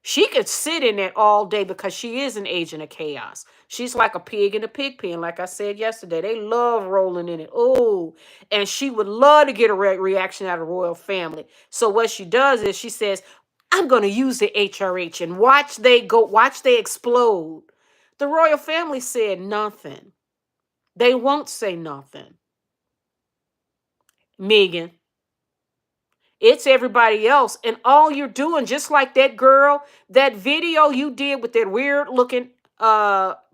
She could sit in it all day because she is an agent of chaos. She's like a pig in a pig pen. Like I said yesterday, they love rolling in it. Oh, and she would love to get a reaction out of the royal family. So what she does is she says, I'm going to use the HRH and watch they explode. The royal family said nothing. They won't say nothing. Meghan. It's everybody else. And all you're doing, just like that girl, that video you did with that weird looking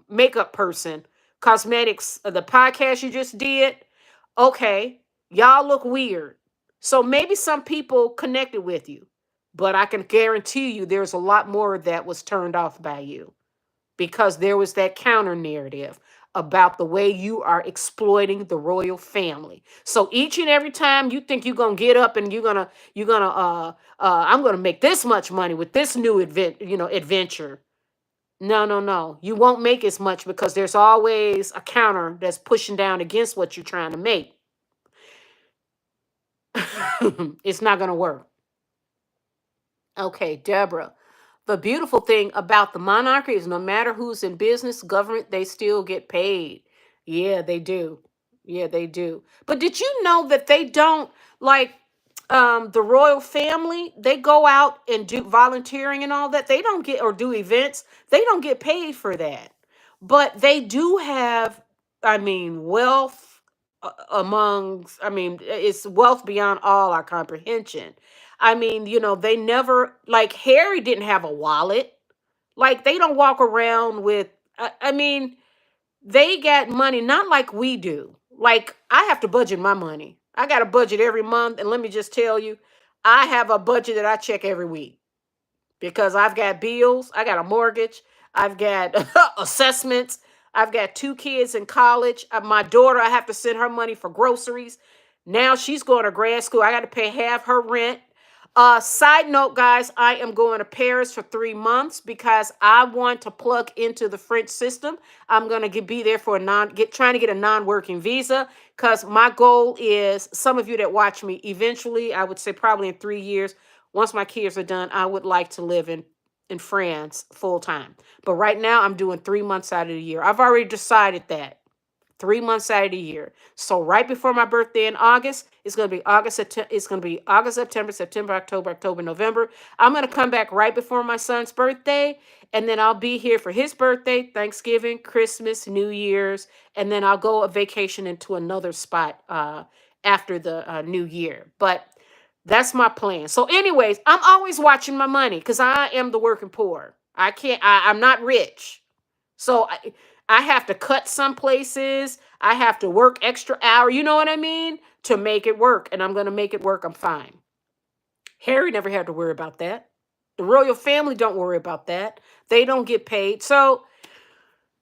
makeup person, cosmetics, the podcast you just did. Okay, y'all look weird. So maybe some people connected with you, but I can guarantee you there's a lot more that was turned off by you because there was that counter narrative about the way you are exploiting the royal family. So each and every time you think you're gonna get up and I'm gonna make this much money with this new adventure. No, no, no. You won't make as much because there's always a counter that's pushing down against what you're trying to make. It's not gonna work. Okay, Deborah. The beautiful thing about the monarchy is no matter who's in business, government, they still get paid. Yeah, they do. Yeah, they do. But did you know that they don't like the royal family, they go out and do volunteering and all that. They don't get or do events. They don't get paid for that. But they do have, I mean, wealth it's wealth beyond all our comprehension. I mean, they never, like Harry didn't have a wallet. Like they don't walk around with, I mean, they got money, not like we do. Like I have to budget my money. I got a budget every month. And let me just tell you, I have a budget that I check every week because I've got bills, I got a mortgage, I've got assessments, I've got two kids in college. My daughter, I have to send her money for groceries. Now she's going to grad school. I got to pay half her rent. Side note, guys, I am going to Paris for 3 months because I want to plug into the French system. I'm going to be there for trying to get a non-working visa because my goal is, some of you that watch me, eventually, I would say probably in 3 years, once my kids are done, I would like to live in France full time. But right now I'm doing 3 months out of the year. I've already decided that. 3 months out of the year. So right before my birthday in August, it's gonna be August. It's gonna be August, September, September, October, October, November. I'm gonna come back right before my son's birthday, and then I'll be here for his birthday, Thanksgiving, Christmas, New Year's, and then I'll go a vacation into another spot after the New Year. But that's my plan. So, anyways, I'm always watching my money because I am the working poor. I can't. I'm not rich. So I have to cut some places. I have to work extra hour. You know what I mean? To make it work. And I'm going to make it work. I'm fine. Harry never had to worry about that. The royal family don't worry about that. They don't get paid. So,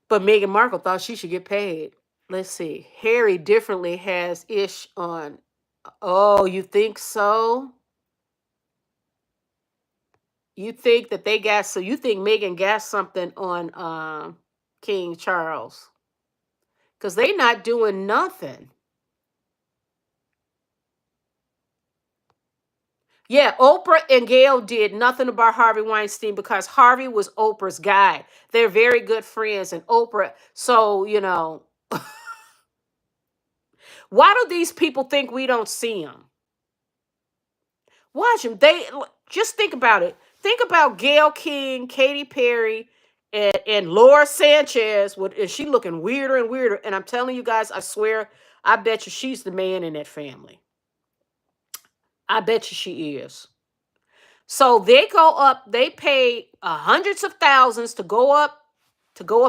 but Meghan Markle thought she should get paid. Let's see. Harry differently has ish on. Oh, you think so? You think that they got, so you think Meghan got something on King Charles? Because they not doing nothing. Yeah, Oprah and Gail did nothing about Harvey Weinstein because Harvey was Oprah's guy. They're very good friends, and Oprah. So, why do these people think we don't see them? Watch them. Just think about it. Think about Gail King, Katy Perry, and Laura Sanchez. Is she looking weirder and weirder? And I'm telling you guys, I swear, I bet you she's the man in that family. I bet you she is. So they go up, they pay hundreds of thousands to go up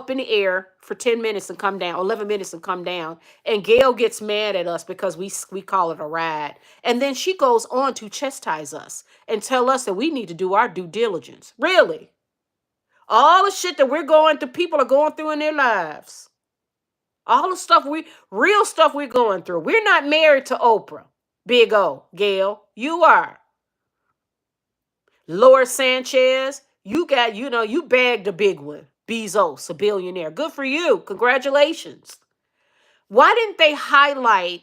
in the air for 10 minutes and come down, 11 minutes and come down. And Gail gets mad at us because we call it a ride. And then she goes on to chastise us and tell us that we need to do our due diligence. Really? All the shit that we're going through, people are going through in their lives. All the stuff real stuff we're going through. We're not married to Oprah. Big O, Gail, you are. Laura Sanchez, you bagged a big one. Bezos, a billionaire. Good for you. Congratulations. Why didn't they highlight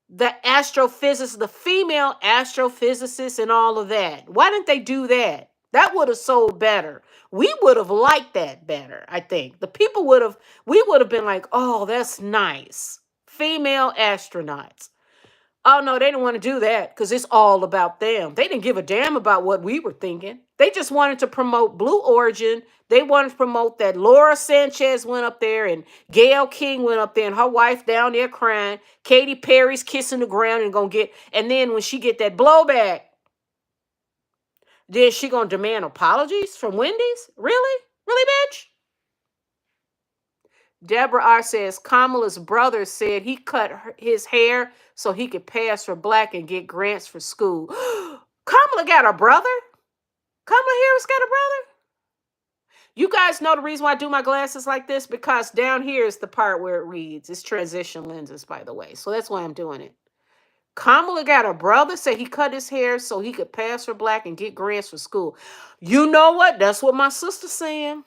the astrophysicists, the female astrophysicists, and all of that? Why didn't they do that? That would have sold better. We would have liked that better, I think. We would have been like, oh, that's nice. Female astronauts. Oh no, they didn't want to do that because it's all about them. They didn't give a damn about what we were thinking. They just wanted to promote Blue Origin. They wanted to promote that Laura Sanchez went up there and Gail King went up there and her wife down there crying. Katy Perry's kissing the ground and then when she get that blowback, then she gonna demand apologies from Wendy's? Really? Really, bitch? Deborah R. says Kamala's brother said he cut his hair so he could pass for black and get grants for school. Kamala got a brother? Kamala Harris got a brother? You guys know the reason why I do my glasses like this? Because down here is the part where it reads. It's transition lenses, by the way. So that's why I'm doing it. Kamala got a brother, said he cut his hair so he could pass for black and get grants for school. You know what? That's what my sister's saying.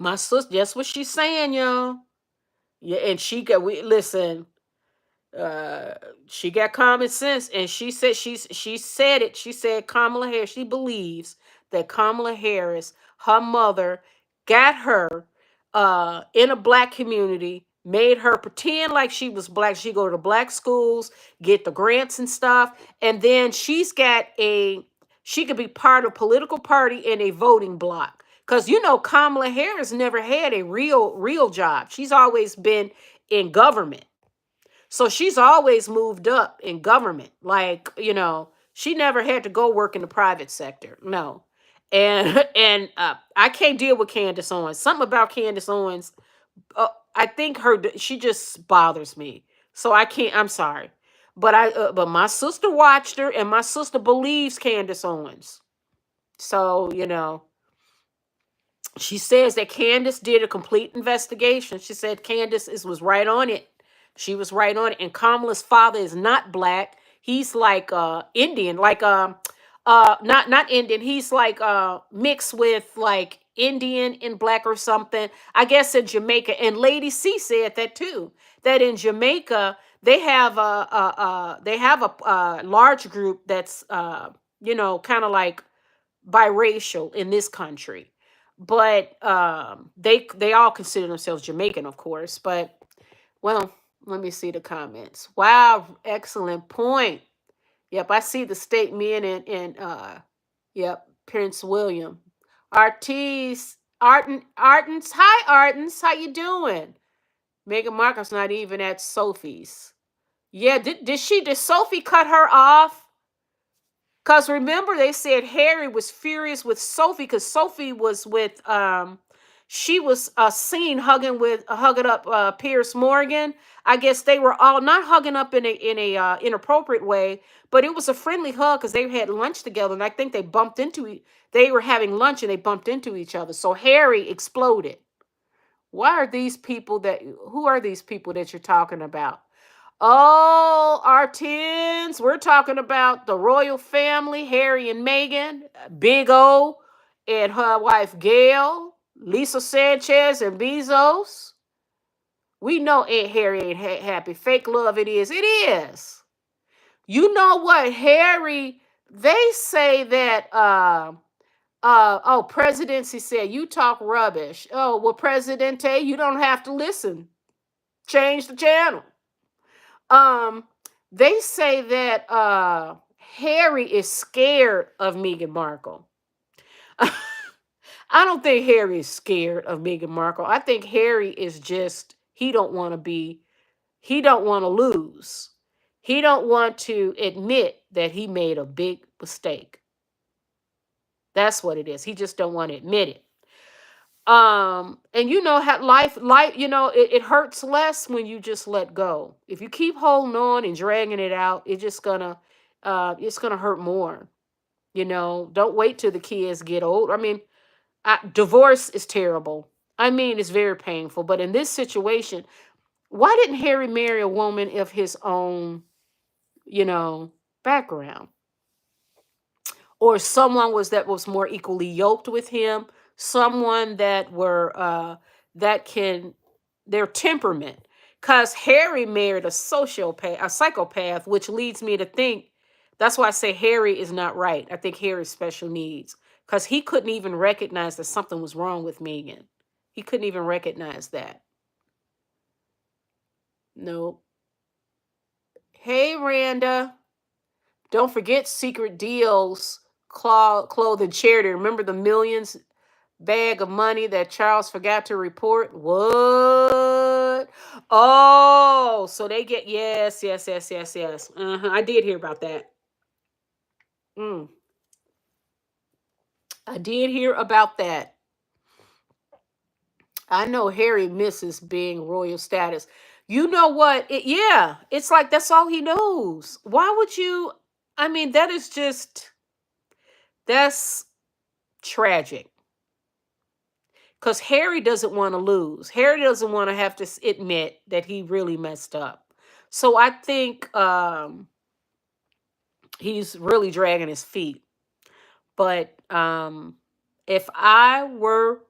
My sister, that's what she's saying, y'all. Yeah, and listen, uh she got common sense, and she said it. She said Kamala Harris, she believes that Kamala Harris, her mother, got her in a black community, made her pretend like she was black. She go to black schools, get the grants and stuff, and then she could be part of a political party and a voting bloc. Because Kamala Harris never had a real job. She's always been in government. So she's always moved up in government. Like, she never had to go work in the private sector. No. And I can't deal with Candace Owens. Something about Candace Owens, I think she just bothers me. So I can't, I'm sorry. But my sister watched her, and my sister believes Candace Owens. So, she says that Candace did a complete investigation. She said Candace was right on it. She was right on it. And Kamala's father is not black. He's like Indian, like not Indian. He's like mixed with like Indian and black or something. I guess in Jamaica. And Lady C said that too. That in Jamaica they have a large group that's kind of like biracial in this country. But they all consider themselves Jamaican, of course. But well, let me see the comments. Wow, excellent point. Yep, I see the statement in yep, Prince William. Artis Artens. Hi Artens, how you doing? Meghan Markle's not even at Sophie's. Yeah, did Sophie cut her off? Because remember, they said Harry was furious with Sophie because Sophie was with she was seen hugging up Pierce Morgan. I guess they were all not hugging up in a inappropriate way, but it was a friendly hug because they had lunch together, and I think they bumped into they were having lunch and they bumped into each other. So Harry exploded. Why are these people that who are these people that you're talking about? Oh, our tens. We're talking about the royal family, Harry and Meghan, Big O and her wife Gail, Lisa Sanchez and Bezos. We know Aunt Harry ain't happy. Fake love it is. It is. You know what, Harry, they say that oh, presidency said you talk rubbish. Oh, well, Presidente, you don't have to listen. Change the channel. Um, they say that Harry is scared of Meghan Markle. I don't think Harry is scared of Meghan Markle. I think Harry is just he don't want to lose. He don't want to admit that he made a big mistake. That's what it is. He just don't want to admit it. And you know how life it hurts less when you just let go. If you keep holding on and dragging it out, it's gonna hurt more. Don't wait till the kids get old. I mean, divorce is terrible. I mean, it's very painful. But in this situation, why didn't Harry marry a woman of his own, you know background? Or someone was more equally yoked with him, someone that can their temperament, because Harry married a sociopath, a psychopath, which leads me to think that's why I say Harry is not right. I think Harry's special needs, because he couldn't even recognize that something was wrong with Megan. He couldn't even recognize that. No. Hey, Randa. Don't forget Secret Deals, clothing charity. Remember the millions bag of money that Charles forgot to report? What? Oh, so they get yes, yes, yes, yes, yes. I did hear about that. Mm, I did hear about that. I know Harry misses being royal status. You know what? Yeah, it's like that's all he knows. Why would you? I mean, that's tragic. Because Harry doesn't want to lose. Harry doesn't want to have to admit that he really messed up. So I think he's really dragging his feet. But if I were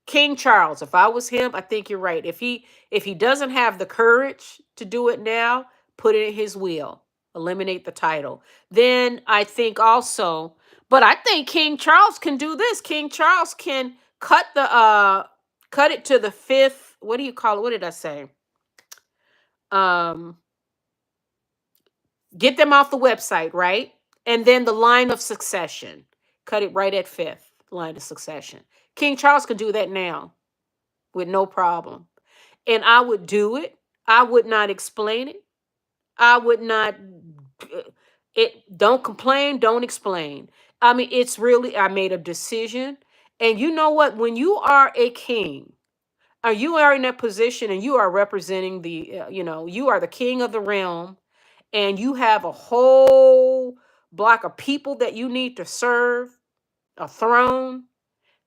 King Charles, if I was him, I think you're right. If he doesn't have the courage to do it now, put it in his will. Eliminate the title. Then I think also, but I think King Charles can do this. King Charles can cut it to the fifth. What do you call it? What did I say? Um get them off the website, right? And then the line of succession. Cut it right at fifth line of succession. King Charles can do that now with no problem. And I would do it. I would not explain it. I would not it don't complain, don't explain. I mean, it's really I made a decision. And you know what? When you are a king, or you are in that position and you are representing you are the king of the realm, and you have a whole block of people that you need to serve, a throne,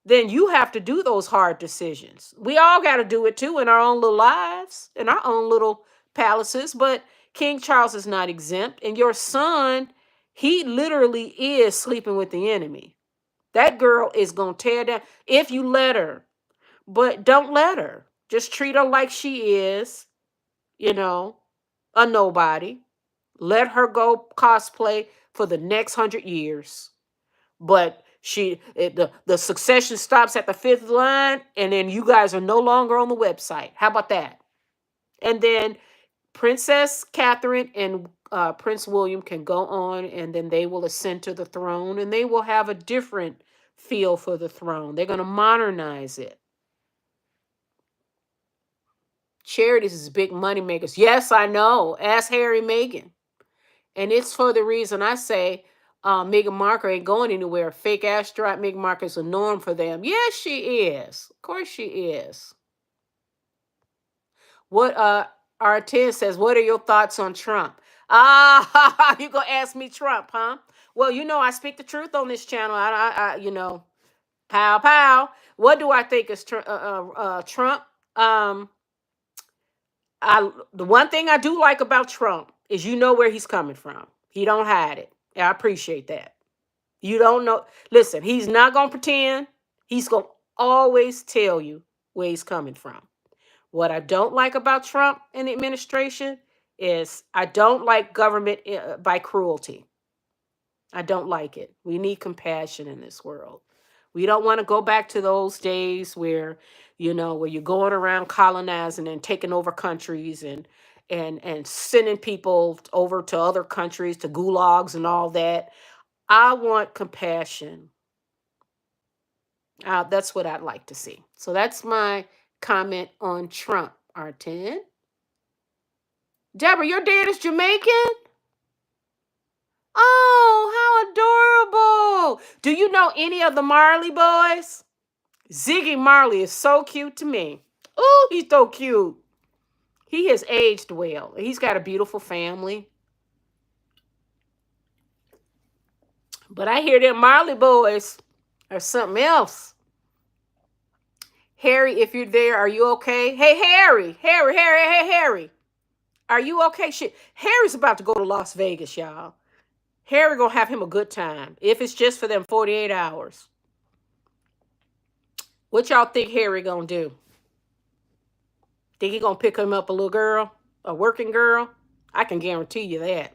then you have to do those hard decisions. We all got to do it too in our own little lives, in our own little palaces. But King Charles is not exempt. And your son, he literally is sleeping with the enemy. That girl is going to tear down if you let her. But don't let her. Just treat her like she is, you know, a nobody. Let her go cosplay for the next 100 years. But The succession stops at the fifth line, and then you guys are no longer on the website. How about that? And then Princess Catherine and Prince William can go on, and then they will ascend to the throne, and they will have a different feel for the throne. They're going to modernize it. Charities is big money makers. Yes, I know. Ask Harry Meghan. And it's for the reason I say Meghan Markle ain't going anywhere. Fake astronaut Meghan Markle is a norm for them. Yes, she is. Of course she is. What R10 says, what are your thoughts on Trump? Ah, you gonna ask me Trump, huh? Well, I speak the truth on this channel. Pow pow. What do I think is Trump? The one thing I do like about Trump is where he's coming from. He don't hide it. I appreciate that. You don't know. Listen, he's not gonna pretend. He's gonna always tell you where he's coming from. What I don't like about Trump and the administration is I don't like government by cruelty. I don't like it. We need compassion in this world. We don't want to go back to those days where, where you're going around colonizing and taking over countries and sending people over to other countries, to gulags and all that. I want compassion. That's what I'd like to see. So that's my comment on Trump, R10. Deborah, your dad is Jamaican? Oh, how adorable. Do you know any of the Marley boys? Ziggy Marley is so cute to me. Oh, he's so cute. He has aged well. He's got a beautiful family. But I hear them Marley boys are something else. Harry, if you're there, are you okay? Hey, Harry. Hey, Harry. Are you okay? Shit. Harry's about to go to Las Vegas, y'all. Harry gonna have him a good time. If it's just for them 48 hours. What y'all think Harry gonna do? Think he gonna pick him up a little girl? A working girl? I can guarantee you that.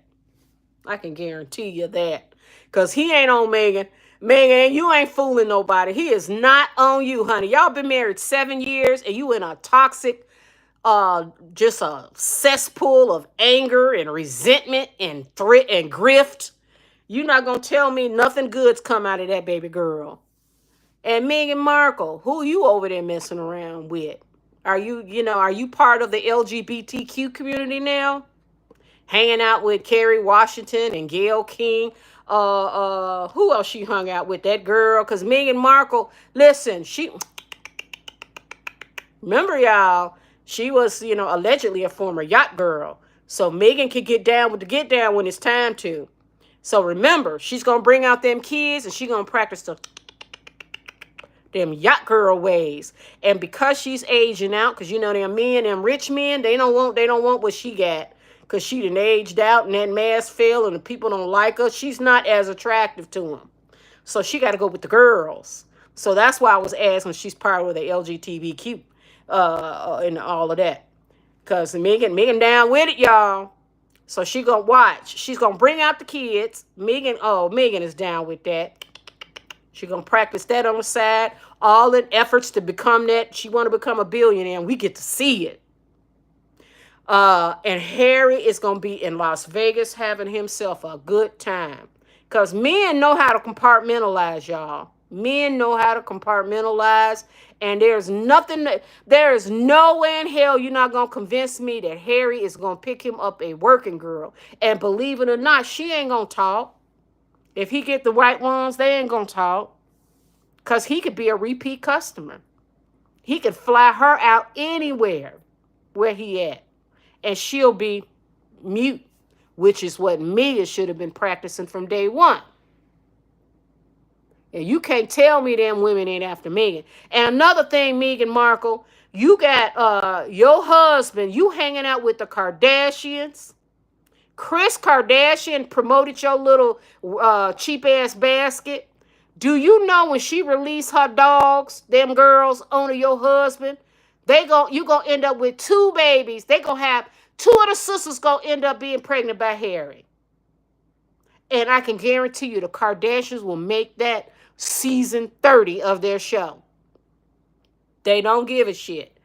Because he ain't on Meghan. Meghan, you ain't fooling nobody. He is not on you, honey. Y'all been married 7 years and you in a toxic, just a cesspool of anger and resentment and threat and grift. You're not going to tell me nothing good's come out of that baby girl. And Meghan Markle, who you over there messing around with? Are you part of the LGBTQ community now? Hanging out with Kerry Washington and Gayle King. Who else she hung out with? That girl. Because Meghan Markle, listen, remember y'all, she was, allegedly a former yacht girl. So Meghan could get down with the get down when it's time to. So remember, she's going to bring out them kids and she's going to practice them yacht girl ways. And because she's aging out, because them men, them rich men, they don't want what she got. Because she done aged out and that mask fell and the people don't like her. She's not as attractive to them. So she got to go with the girls. So that's why I was asking if she's part of the LGBTQ and all of that. Because Meghan down with it, y'all. So she gonna watch. She's gonna bring out the kids. Meghan is down with that. She gonna practice that on the side. All in efforts to become that. She want to become a billionaire, and we get to see it. And Harry is gonna be in Las Vegas having himself a good time. Because men know how to compartmentalize, y'all. Men know how to compartmentalize. And there is no way in hell you're not going to convince me that Harry is going to pick him up a working girl. And believe it or not, she ain't going to talk. If he get the right ones, they ain't going to talk. Because he could be a repeat customer. He could fly her out anywhere where he at. And she'll be mute, which is what Mia should have been practicing from day one. And you can't tell me them women ain't after Meghan. And another thing, Meghan Markle, you got your husband, you hanging out with the Kardashians. Kris Kardashian promoted your little cheap-ass basket. Do you know when she released her dogs, them girls, onto your husband, you going to end up with 2 babies. They going to have 2 of the sisters going to end up being pregnant by Harry. And I can guarantee you the Kardashians will make that season 30 of their show. They don't give a shit.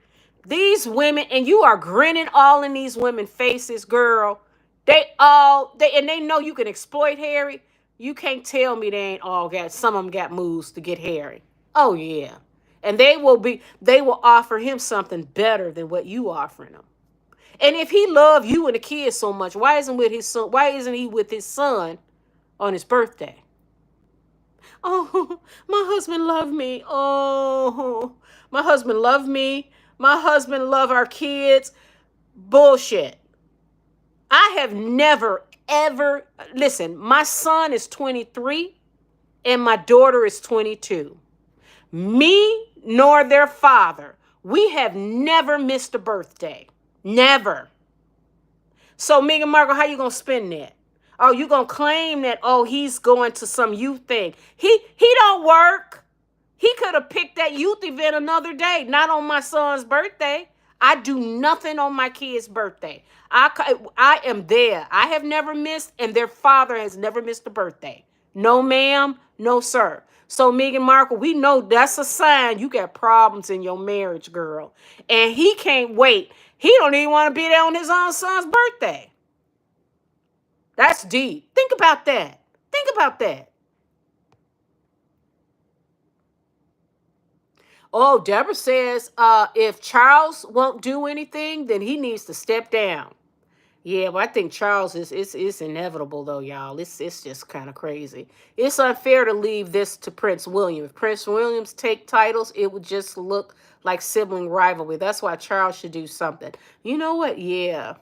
These women, and you are grinning all in these women faces, girl. They know you can exploit Harry. You can't tell me they ain't all got, some of them got moves to get Harry. Oh yeah. And they will offer him something better than what you offering him. And if he loved you and the kids so much, why isn't he with his son on his birthday? Oh, my husband loved me. Oh, my husband loved me. My husband loved our kids. Bullshit. I have never, ever, listen, my son is 23 and my daughter is 22. Me nor their father, we have never missed a birthday. Never. So Meghan Markle, how you gonna spend that? Oh, you gonna claim that, oh, he's going to some youth thing. He don't work. He could have picked that youth event another day, not on my son's birthday. I do nothing on my kid's birthday. I am there. I have never missed, and their father has never missed a birthday. No, ma'am. No, sir. So, Meghan Markle, we know that's a sign you got problems in your marriage, girl. And he can't wait. He don't even want to be there on his own son's birthday. That's deep. Think about that. Think about that. Oh, Deborah says if Charles won't do anything, then he needs to step down. Yeah, but I think Charles is inevitable though, y'all. It's just kind of crazy. It's unfair to leave this to Prince William. If Prince Williams take titles, it would just look like sibling rivalry. That's why Charles should do something. You know what? Yeah.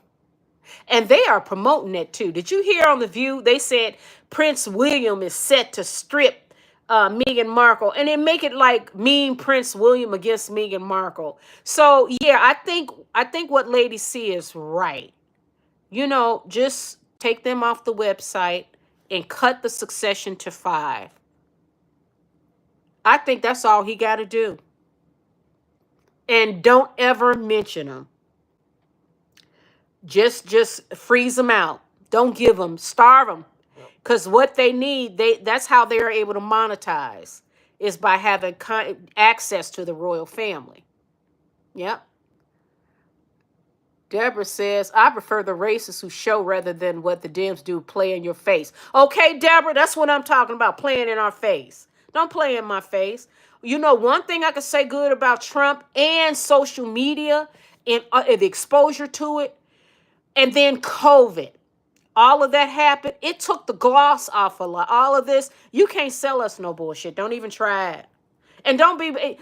And they are promoting it too. Did you hear on The View? They said Prince William is set to strip Meghan Markle, and they make it like mean Prince William against Meghan Markle. So yeah, I think what Lady C is right. Just take them off the website and cut the succession to 5. I think that's all he got to do. And don't ever mention them. Just freeze them out. Don't give them, starve them. Because what they need, that's how they're able to monetize, is by having access to the royal family. Yep. Deborah says, I prefer the racists who show rather than what the Dems do, play in your face. Okay, Deborah, that's what I'm talking about, playing in our face. Don't play in my face. One thing I could say good about Trump and social media and the exposure to it, and then COVID. All of that happened. It took the gloss off a lot. All of this, you can't sell us no bullshit. Don't even try it. And don't be,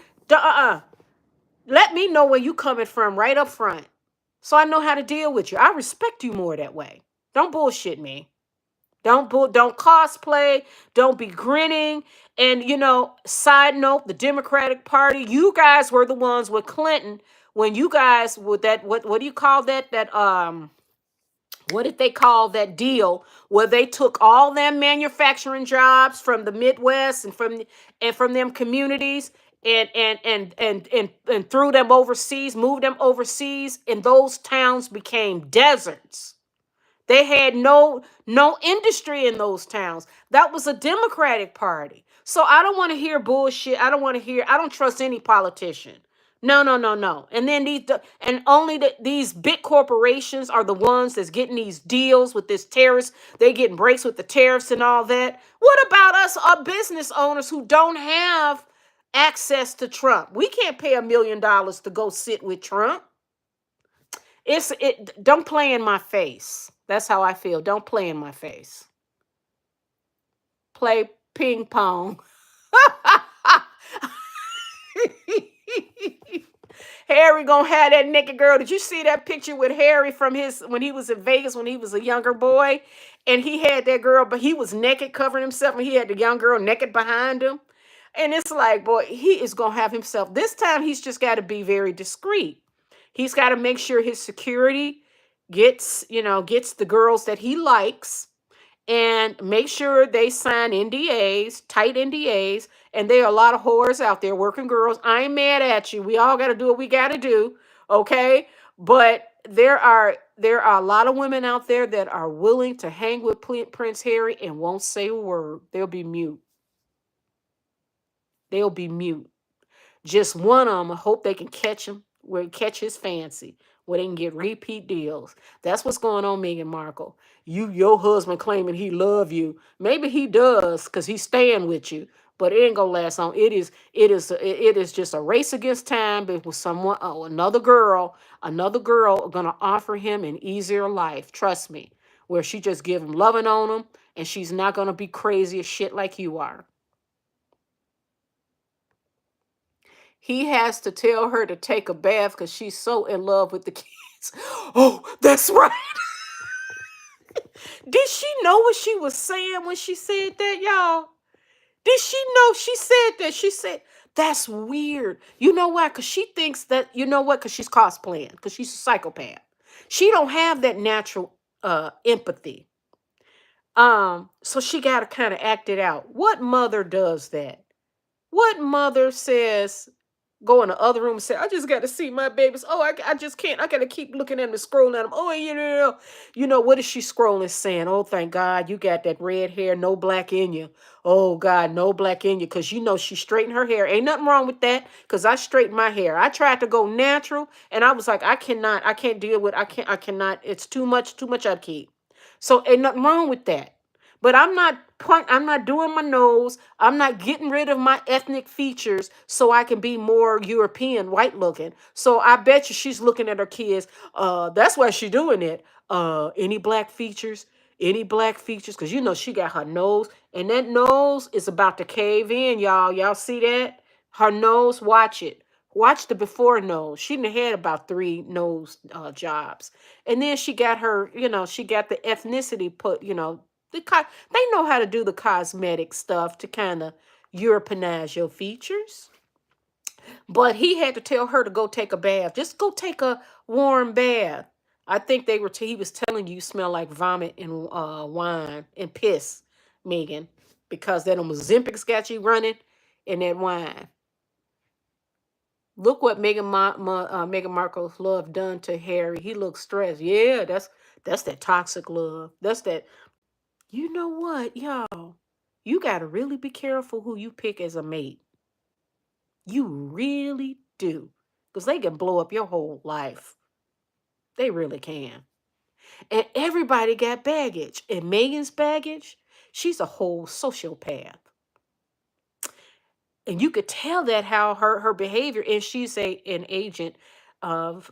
let me know where you coming from right up front, so I know how to deal with you. I respect you more that way. Don't bullshit me. Don't cosplay. Don't be grinning. And side note, the Democratic Party, you guys were the ones with Clinton when you guys with that what do you call that what did they call that deal where they took all them manufacturing jobs from the Midwest and from them communities and threw them overseas, moved them overseas, and those towns became deserts. They had no industry in those towns. That was a Democratic Party. So I don't want to hear bullshit. I don't trust any politician. No, no, no, no. And then these big corporations are the ones that's getting these deals with this terrorists. They getting breaks with the tariffs and all that. What about us, business owners who don't have access to Trump? We can't pay $1 million to go sit with Trump. Don't play in my face. That's how I feel. Don't play in my face. Play ping pong. Harry gonna have that naked girl. Did you see that picture with Harry from when he was in Vegas when he was a younger boy? And he had that girl, but he was naked, covering himself, and he had the young girl naked behind him. And it's like, boy, he is gonna have himself. This time he's just got to be very discreet. He's got to make sure his security gets the girls that he likes, and make sure they sign NDAs, tight NDAs. And there are a lot of whores out there, working girls. I ain't mad at you. We all got to do what we got to do, okay? But there are a lot of women out there that are willing to hang with Prince Harry and won't say a word. They'll be mute. They'll be mute. Just one of them, I hope they can catch him where he catch his fancy, where they can get repeat deals. That's what's going on, Meghan Markle. Your husband claiming he love you. Maybe he does, because he's staying with you. But it ain't gonna last long. It is just a race against time. But with someone, another girl gonna offer him an easier life. Trust me, where she just give him loving on him, and she's not gonna be crazy as shit like you are. He has to tell her to take a bath because she's so in love with the kids. Oh, that's right. Did she know what she was saying when she said that, y'all? Did she know she said that? She said, that's weird. You know why? Because she thinks that, you know what? Because she's cosplaying, because she's a psychopath. She don't have that natural empathy. So she got to kind of act it out. What mother does that? What mother says, go in the other room and say, I just got to see my babies. Oh, I just can't. I got to keep looking at them and scrolling at them. Oh, what is she scrolling saying? Oh, thank God you got that red hair, no black in you. Oh, God, no black in you. Because she straightened her hair. Ain't nothing wrong with that, because I straightened my hair. I tried to go natural, and I was like, I can't deal with, I cannot. It's too much upkeep. So ain't nothing wrong with that. But I'm not doing my nose. I'm not getting rid of my ethnic features so I can be more European, white looking. So I bet you she's looking at her kids. That's why she's doing it. Any black features? Any black features? Because she got her nose, and that nose is about to cave in, y'all. Y'all see that? Her nose, watch it. Watch the before nose. She done had about 3 nose jobs. And then she got her, she got the ethnicity put, they know how to do the cosmetic stuff to kind of Europeanize your features. But he had to tell her to go take a bath. Just go take a warm bath. I think he was telling you smell like vomit and wine and piss, Megan, because that Ozempic's got you running in that wine. Look what Meghan Markle's love done to Harry. He looks stressed. Yeah, that's that toxic love. That's that. You know what, y'all? You got to really be careful who you pick as a mate. You really do. Because they can blow up your whole life. They really can. And everybody got baggage. And Megan's baggage, she's a whole sociopath. And you could tell that how her behavior, and she's an agent of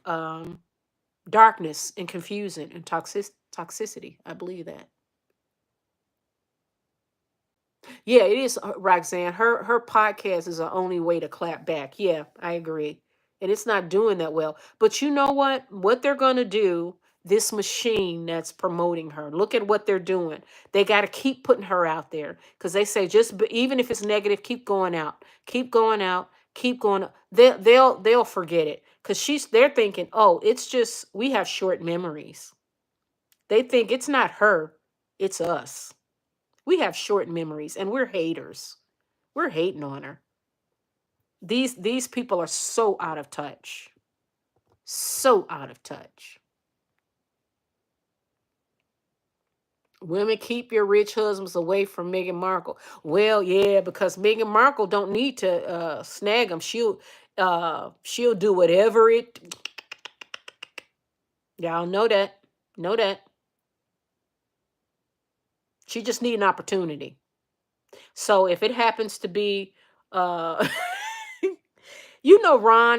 darkness and confusion and toxicity. I believe that. Yeah, it is, Roxanne. Her podcast is the only way to clap back. Yeah, I agree. And it's not doing that well. But you know what? What they're going to do, this machine that's promoting her, look at what they're doing. They got to keep putting her out there, because they say even if it's negative, keep going out. Keep going out. Keep going. They'll forget it, because they're thinking, oh, it's just we have short memories. They think it's not her, it's us. We have short memories, and we're haters. We're hating on her. These people are so out of touch. So out of touch. Women, keep your rich husbands away from Meghan Markle. Well, yeah, because Meghan Markle don't need to snag them. She'll do whatever it. Y'all know that. Know that. She just need an opportunity. So if it happens to be Ron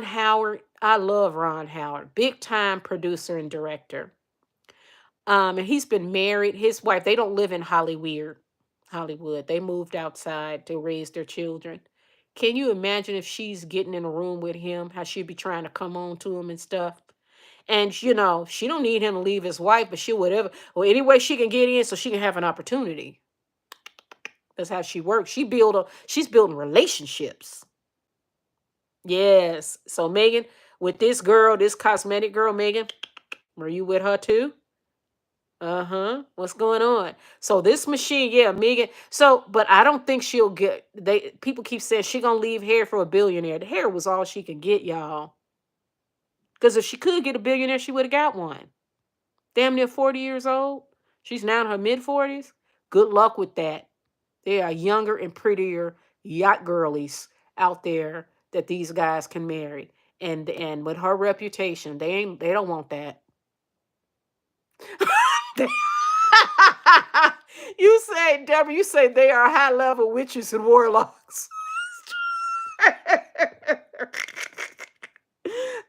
Howard. I love Ron Howard, big time producer and director. And he's been married. His wife, they don't live in Hollywood. They moved outside to raise their children. Can you imagine if she's getting in a room with him, how she'd be trying to come on to him and stuff? And she don't need him to leave his wife, but she'll whatever. Well, any way she can get in so she can have an opportunity. That's how she works. She's building relationships. Yes. So Megan, with this girl, this cosmetic girl, Megan, were you with her too? Uh-huh. What's going on? So this machine, yeah, Megan. So, but I don't think she'll get people keep saying she gonna leave hair for a billionaire. The hair was all she could get, y'all. Because if she could get a billionaire, she would have got one. Damn near 40 years old. She's now in her mid-40s. Good luck with that. They are younger and prettier yacht girlies out there that these guys can marry. And with her reputation, they don't want that. They- you say, Deborah, you say they are high level witches and warlocks.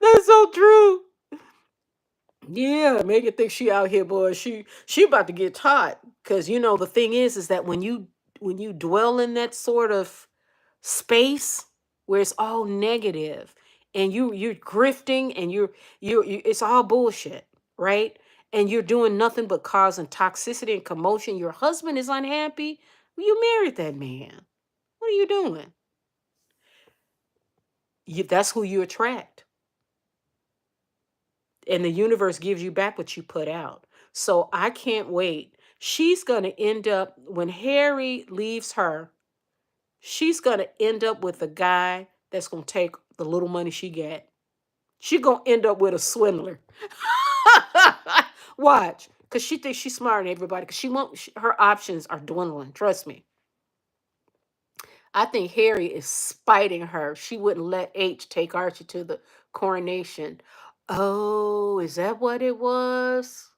That's so true. Yeah, Megan thinks she out here, boy. She about to get taught. Cause the thing is that when you dwell in that sort of space where it's all negative and you're grifting and you it's all bullshit, right? And you're doing nothing but causing toxicity and commotion. Your husband is unhappy. Well, you married that man. What are you doing? That's who you attract. And the universe gives you back what you put out. So I can't wait. She's going to end up, when Harry leaves her, she's going to end up with a guy that's going to take the little money she get. She's going to end up with a swindler. Watch. Because she thinks she's smarter than everybody. Because her options are dwindling. Trust me. I think Harry is spiting her. She wouldn't let H take Archie to the coronation. Oh, is that what it was?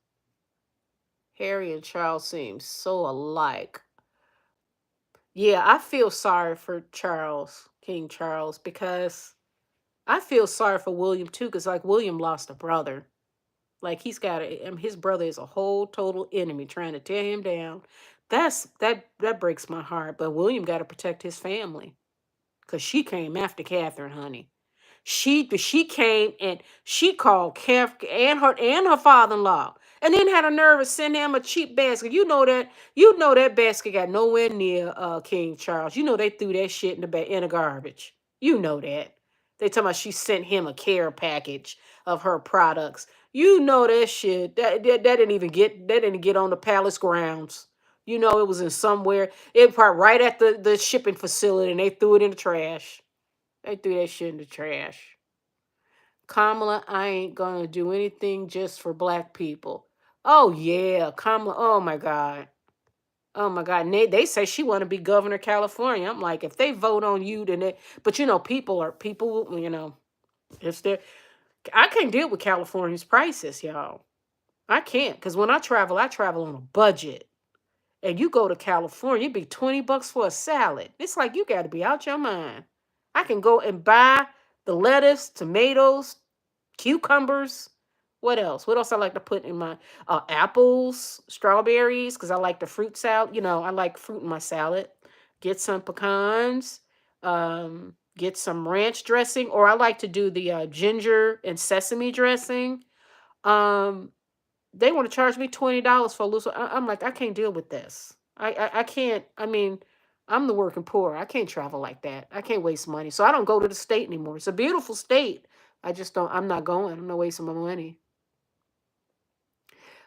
Harry and Charles seem so alike. Yeah, I feel sorry for Charles, King Charles, because I feel sorry for William too, because like William lost a brother. Like his brother is a whole total enemy trying to tear him down. That breaks my heart. But William got to protect his family, because she came after Catherine, honey. She came and she called and her father-in-law, and then had a nerve to send him a cheap basket. You know that basket got nowhere near King Charles. You know they threw that shit in the garbage. You know that. They talking about she sent him a care package of her products. You know that shit. That didn't get on the palace grounds. It was in somewhere. It probably right at the shipping facility, and they threw it in the trash. They threw that shit in the trash. Kamala, I ain't gonna do anything just for black people. Oh yeah, Kamala. Oh my God. Oh my God. And they say she want to be governor of California. I'm like, if they vote on you, then they. But people. If they're. I can't deal with California's prices, y'all. I can't, because when I travel on a budget. And you go to California, it'd be $20 for a salad. It's like you got to be out your mind. I can go and buy the lettuce, tomatoes, cucumbers. What else? What else I like to put in my apples, strawberries, because I like the fruit salad. I like fruit in my salad. Get some pecans. Get some ranch dressing, or I like to do the ginger and sesame dressing. Um, they want to charge me $20 for a loose. I'm like, I can't deal with this. I can't. I mean, I'm the working poor. I can't travel like that. I can't waste money. So I don't go to the state anymore. It's a beautiful state. I just don't. I'm not going. I'm not wasting my money.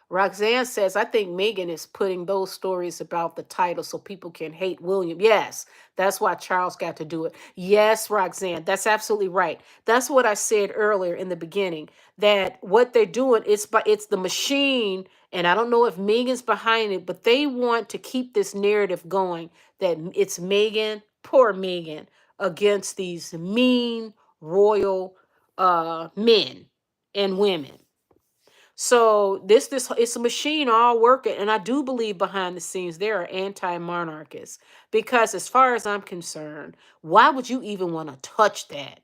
Roxanne says, I think Megan is putting those stories about the title so people can hate William. Yes, that's why Charles got to do it. Yes, Roxanne, that's absolutely right. That's what I said earlier in the beginning, that what they're doing, it's the machine, and I don't know if Megan's behind it, but they want to keep this narrative going that it's Megan, poor Megan, against these mean royal men and women. So this it's a machine all working, and I do believe behind the scenes there are anti-monarchists, because as far as I'm concerned, why would you even want to touch that?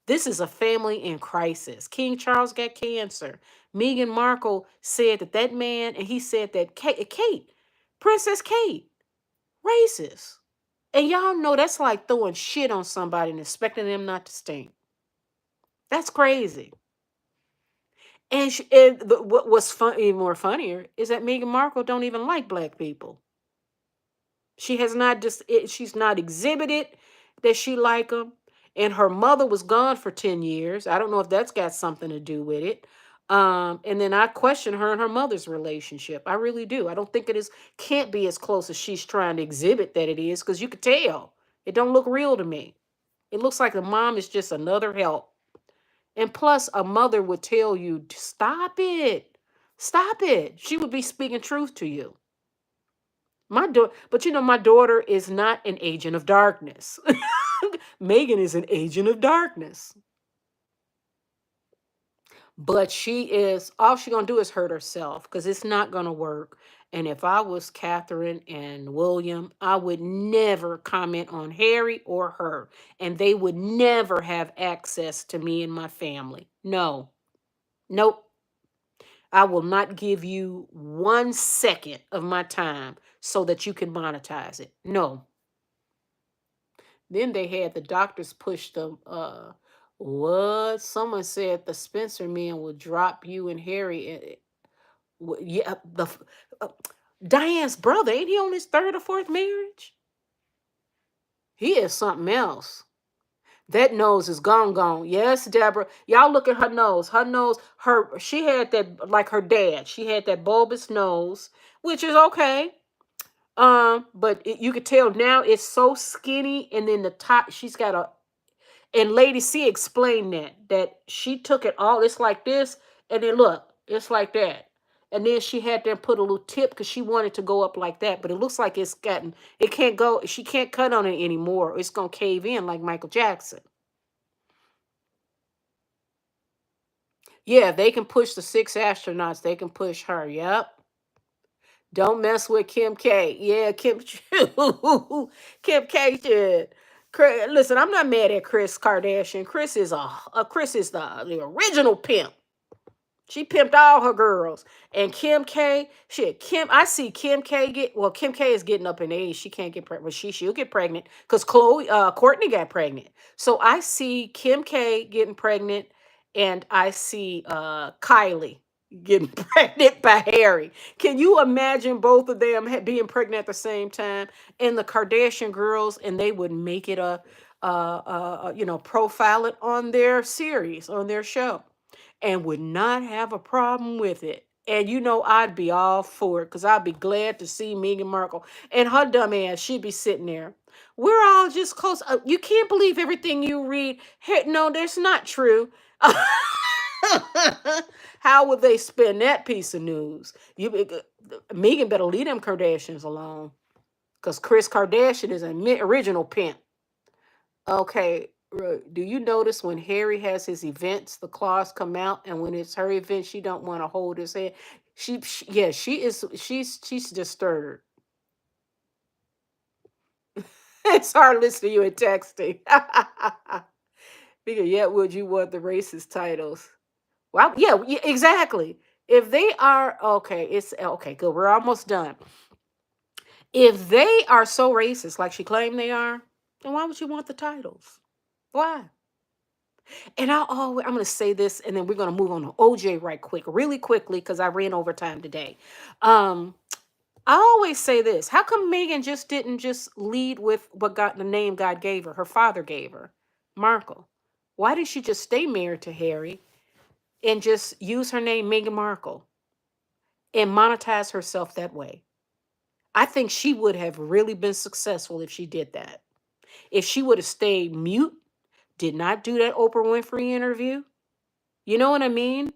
This is a family in crisis. King Charles got cancer. Meghan Markle said that man, and he said that Kate, Princess Kate, racist. And y'all know that's like throwing shit on somebody and expecting them not to stink. That's crazy. What was even more funnier is that Meghan Markle don't even like black people. She has not she's not exhibited that she like them, and her mother was gone for 10 years. I don't know if that's got something to do with it. And then I question her and her mother's relationship. I really do. I don't think can't be as close as she's trying to exhibit that it is, because you could tell it don't look real to me. It looks like the mom is just another help. And plus, a mother would tell you, stop it. Stop it. She would be speaking truth to you. But my daughter is not an agent of darkness. Megan is an agent of darkness. But she is, all she gonna do is hurt herself because it's not gonna work. And if I was Catherine and William, I would never comment on Harry or her. And they would never have access to me and my family. No. Nope. I will not give you 1 second of my time so that you can monetize it. No. Then they had the doctors push them. What? Someone said the Spencer man will drop you and Harry. Yeah, uh, Diane's brother, ain't he on his third or fourth marriage? He is something else. That nose is gone, gone. Yes, Deborah. Y'all look at her nose. Her nose, she had that like her dad. She had that bulbous nose, which is okay. But you could tell now it's so skinny, and then the top, she's got a. And Lady C explained that she took it all. It's like this, and then look, it's like that. And then she had them put a little tip because she wanted to go up like that, but it looks like it's gotten. It can't go. She can't cut on it anymore. It's gonna cave in like Michael Jackson. Yeah, they can push the 6 astronauts. They can push her. Yep. Don't mess with Kim K. Yeah, Kim. Kim K. Shit. Listen, I'm not mad at Chris Kardashian. Chris is the original pimp. She pimped all her girls. And Kim K, shit, I see Kim K Kim K is getting up in age. She can't get pregnant. Well, she'll get pregnant because Courtney got pregnant. So I see Kim K getting pregnant, and I see Kylie getting pregnant by Harry. Can you imagine both of them being pregnant at the same time? And the Kardashian girls, and they would make it profile it on their series, on their show, and would not have a problem with it. And I'd be all for it because I'd be glad to see Meghan Markle and her dumb ass. She'd be sitting there. We're all just close. You can't believe everything you read. Hey, no, that's not true. How would they spin that piece of news? Megan better leave them Kardashians alone because Chris Kardashian is an original pimp. Okay, do you notice when Harry has his events, the claws come out, and when it's her event, she don't want to hold his hand. Yeah, she is. She's disturbed. It's hard listening to you and texting. Because yet, would you want the racist titles? Well, yeah, exactly. If they are okay, it's okay. Good, we're almost done. If they are so racist, like she claimed they are, then why would you want the titles? Why? And I'm going to say this, and then we're going to move on to OJ right quick, really quickly, because I ran over time today. I always say this: how come Megan just didn't just lead with what got the name God gave her father gave her, Markle? Why did she just stay married to Harry and just use her name, Meghan Markle, and monetize herself that way? I think she would have really been successful if she did that. If she would have stayed mute, did not do that Oprah Winfrey interview, you know what I mean?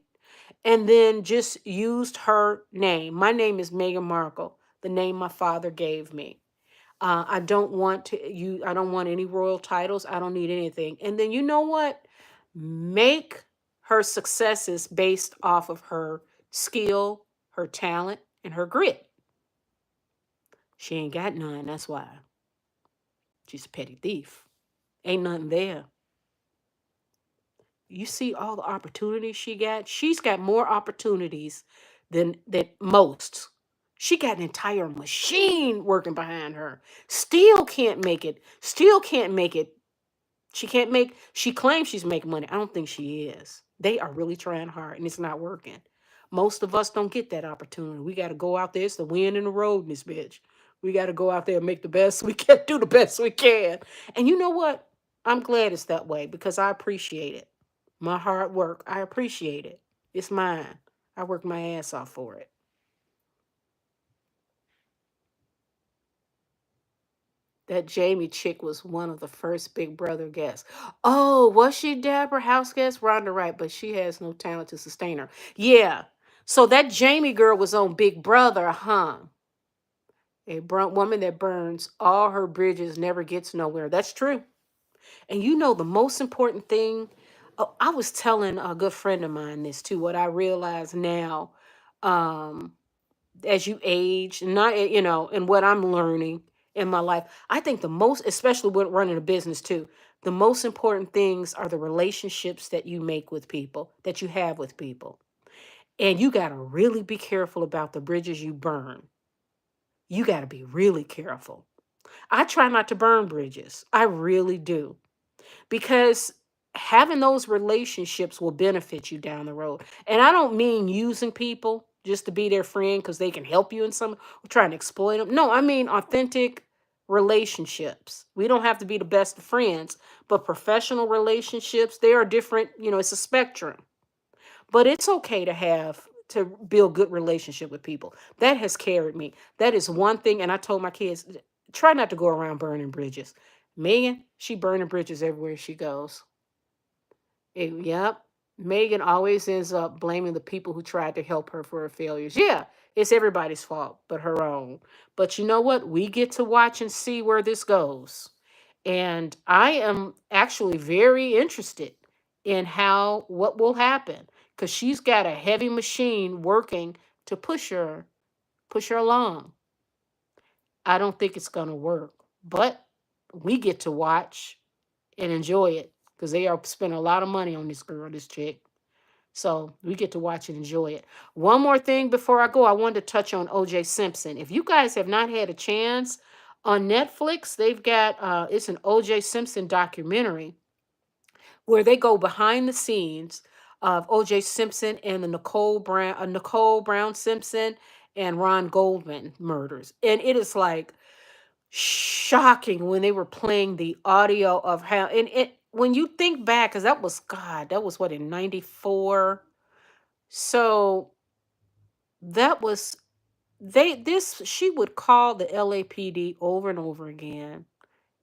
And then just used her name. My name is Meghan Markle, the name my father gave me. I don't want I don't want any royal titles. I don't need anything. And then you know what? Make her successes based off of her skill, her talent, and her grit. She ain't got none. That's why. She's a petty thief. Ain't nothing there. You see all the opportunities she got? She's got more opportunities than most. She got an entire machine working behind her. Still can't make it. Still can't make it. She claims she's making money. I don't think she is. They are really trying hard and it's not working. Most of us don't get that opportunity. We got to go out there. It's the wind in the road in this bitch. We got to go out there and make the best we can, do the best we can. And you know what? I'm glad it's that way because I appreciate it. My hard work, I appreciate it. It's mine. I worked my ass off for it. That Jamie chick was one of the first Big Brother guests. Oh, was she Deborah house guest? Rhonda Wright, but she has no talent to sustain her. Yeah. So that Jamie girl was on Big Brother, huh? A woman that burns all her bridges never gets nowhere. That's true. And you know, the most important thing, oh, I was telling a good friend of mine this too, what I realize now, um, as you age, and not, and what I'm learning in my life. I think the most, especially when running a business too, the most important things are the relationships that you make with people, that you have with people. And you got to really be careful about the bridges you burn. You got to be really careful. I try not to burn bridges. I really do. Because having those relationships will benefit you down the road. And I don't mean using people just to be their friend because they can help you in some, or trying to exploit them. No, I mean authentic relationships. We don't have to be the best of friends, but professional relationships, they are different. It's a spectrum. But it's okay to build good relationship with people. That has carried me. That is one thing. And I told my kids, try not to go around burning bridges. Megan, she burning bridges everywhere she goes. Yep. Megan always ends up blaming the people who tried to help her for her failures. Yeah, it's everybody's fault but her own. But you know what? We get to watch and see where this goes. And I am actually very interested in what will happen, because she's got a heavy machine working to push her along. I don't think it's going to work, but we get to watch and enjoy it because they are spending a lot of money on this girl, this chick. So we get to watch and enjoy it. One more thing before I go, I wanted to touch on OJ Simpson. If you guys have not had a chance, on Netflix, they've got it's an OJ Simpson documentary where they go behind the scenes of OJ Simpson and the Nicole Brown Simpson and Ron Goldman murders. And it is like shocking when they were playing the audio of how, and it when you think back, because that was what, in 94. So that was, she would call the LAPD over and over again,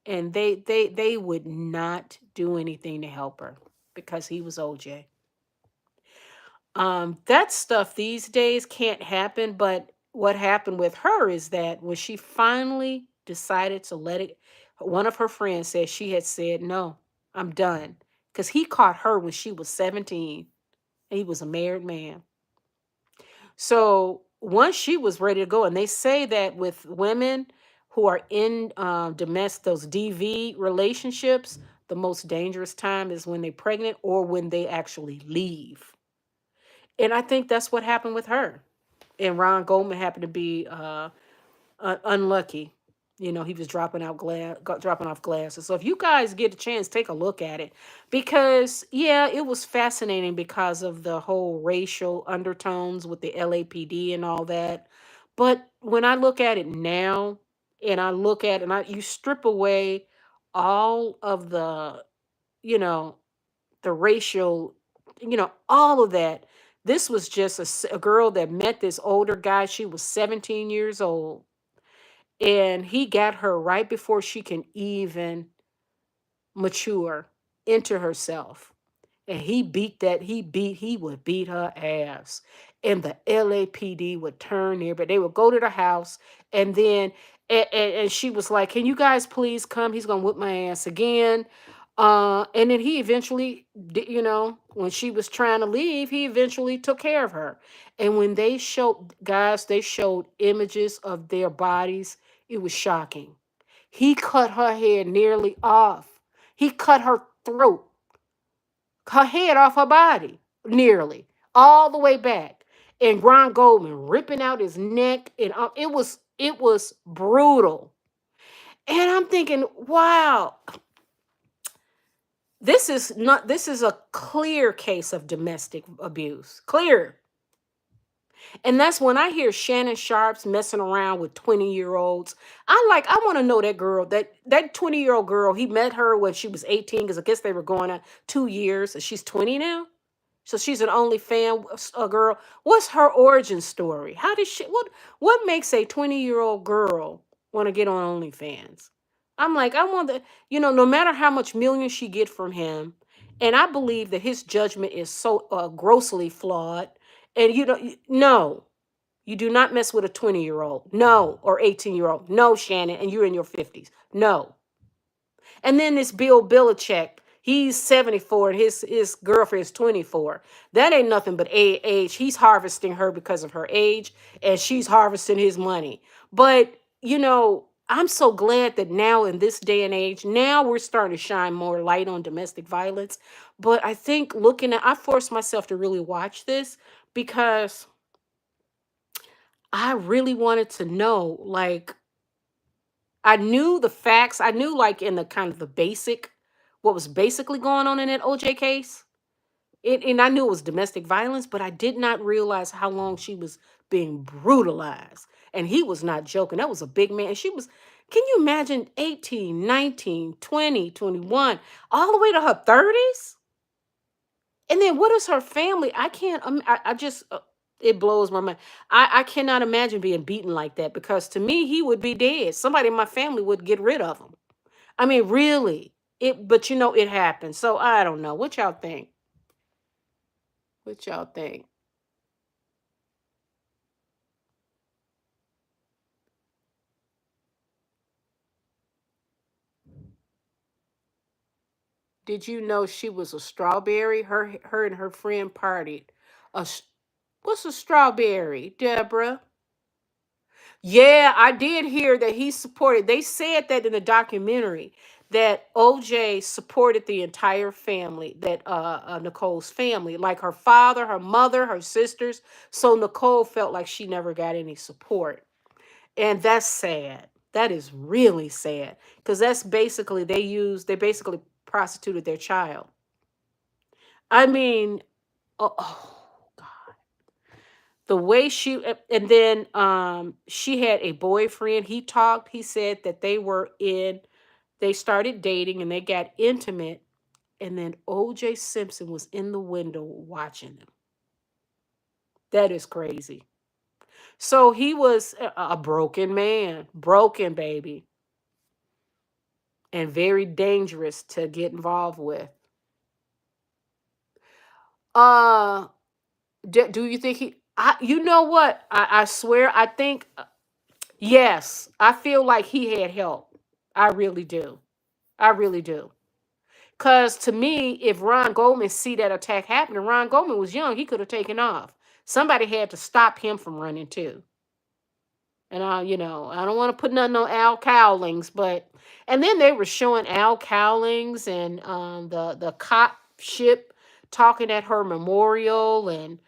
and they would not do anything to help her because he was OJ. That stuff these days can't happen, but what happened with her is that when she finally decided to let it, one of her friends said she had said, "No, I'm done." Because he caught her when she was 17, and he was a married man. So once she was ready to go, and they say that with women who are in domestic, those DV relationships, the most dangerous time is when they're pregnant or when they actually leave. And I think that's what happened with her. And Ron Goldman happened to be unlucky. He was dropping off glasses. So if you guys get a chance, take a look at it, because yeah, it was fascinating because of the whole racial undertones with the LAPD and all that. But when I look at it now, and I look at, and you strip away all of you know, the racial, all of that. This was just a girl that met this older guy. She was 17 years old, and he got her right before she can even mature into herself. And he would beat her ass. And the LAPD would turn there, but they would go to the house, and then and she was like, "Can you guys please come? He's gonna whip my ass again." And then he eventually, when she was trying to leave, he eventually took care of her. And when they showed images of their bodies, it was shocking. He cut her hair nearly off. He cut her head off her body, nearly all the way back, and Ron Goldman ripping out his neck, and it was brutal. And I'm thinking, wow, this is a clear case of domestic abuse, clear. And that's when I hear Shannon Sharp's messing around with 20-year-olds. I want to know that girl, that 20-year-old girl. He met her when she was 18, because I guess they were going on 2 years, and she's 20 now. So she's an only fan, a girl. What's her origin story? How did she? What makes a 20-year-old girl want to get on OnlyFans? I'm like, I want no matter how much millions she get from him, and I believe that his judgment is so grossly flawed. And no, you do not mess with a 20-year-old, no, or 18-year-old, no, Shannon, and you're in your 50s, no. And then this Bill Belichick, he's 74 and his girlfriend is 24. That ain't nothing but age. He's harvesting her because of her age, and she's harvesting his money. But, I'm so glad that now in this day and age, now we're starting to shine more light on domestic violence. But I think I forced myself to really watch this because I really wanted to know, like, I knew the facts. I knew, like, in the kind of the basic, what was basically going on in that OJ case. And I knew it was domestic violence, but I did not realize how long she was being brutalized. And he was not joking. That was a big man. And she was, can you imagine 18, 19, 20, 21, all the way to her 30s? And then what is her family? I can't, I just, it blows my mind. I cannot imagine being beaten like that because to me, he would be dead. Somebody in my family would get rid of him. I mean, really. But it happens. So I don't know. What y'all think? What y'all think? Did you know she was a strawberry? Her and her friend partied. A, s- what's a strawberry, Deborah? Yeah, I did hear that he supported. They said that in the documentary that OJ supported the entire family, that Nicole's family, like her father, her mother, her sisters. So Nicole felt like she never got any support. And that's sad. That is really sad because that's basically they basically prostituted their child. I mean, oh God, the way and then she had a boyfriend. He said that they started dating and they got intimate, and then OJ Simpson was in the window watching them. That is crazy. So he was a broken man, broken baby, and very dangerous to get involved with. Uh, do you think you know what? I swear, I think, yes, I feel like he had help. I really do. I really do. Because to me, if Ron Goldman see that attack happening, Ron Goldman was young. He could have taken off. Somebody had to stop him from running too. And I don't want to put nothing on Al Cowlings, but and then they were showing Al Cowlings and the cop ship talking at her memorial, and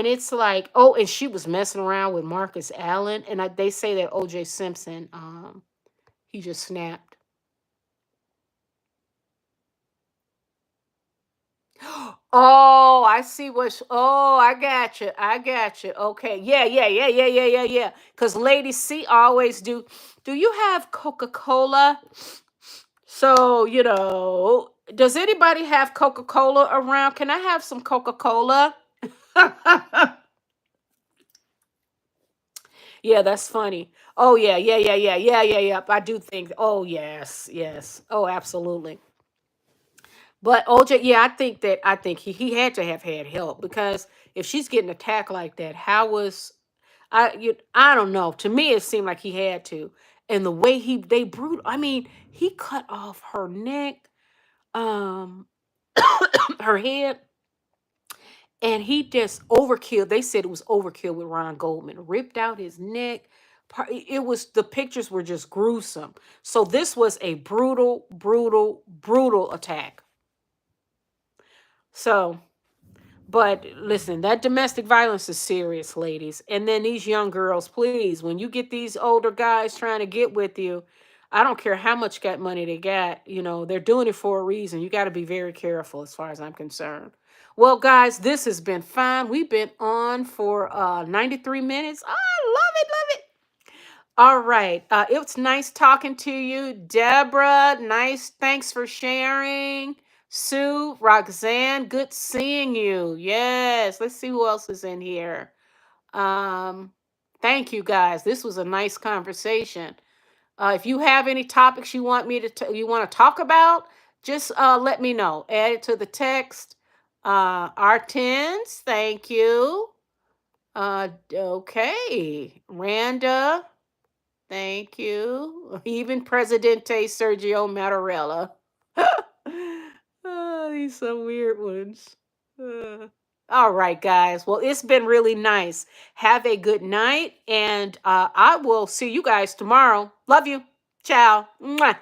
it's like, oh, and she was messing around with Marcus Allen, and they say that OJ Simpson he just snapped. Oh, I see oh, I got you. I got you. Okay. Yeah, yeah, yeah, yeah, yeah, yeah, yeah. Because Lady C always do. Do you have Coca-Cola? So, does anybody have Coca-Cola around? Can I have some Coca-Cola? Yeah, that's funny. Oh, yeah, yeah, yeah, yeah, yeah, yeah, yeah. I do think, oh, yes, yes. Oh, absolutely. But OJ, yeah, I think he had to have had help because if she's getting attacked like that, how was I don't know. To me, it seemed like he had to, and the way they brutal. I mean, he cut off her neck, um, her head, and he just overkill. They said it was overkill with Ron Goldman. Ripped out his neck. It was the pictures were just gruesome. So this was a brutal, brutal, brutal attack. So. But listen, that domestic violence is serious, ladies. And then these young girls, please, when you get these older guys trying to get with you, I don't care how much got money they got, they're doing it for a reason. You got to be very careful as far as I'm concerned. Well, guys, this has been fun. We've been on for 93 minutes. I love it, love it. All right. It was nice talking to you, Deborah. Nice. Thanks for sharing. Sue, Roxanne, good seeing you. Yes. Let's see who else is in here. Um, Thank you guys. This was a nice conversation. If you have any topics you want you want to talk about, just let me know. Add it to the text. R10s, thank you. Okay. Randa. Thank you. Even Presidente Sergio Mattarella. Oh, these some weird ones. Uh, all right, guys. Well, it's been really nice. Have a good night, and I will see you guys tomorrow. Love you. Ciao. Mwah.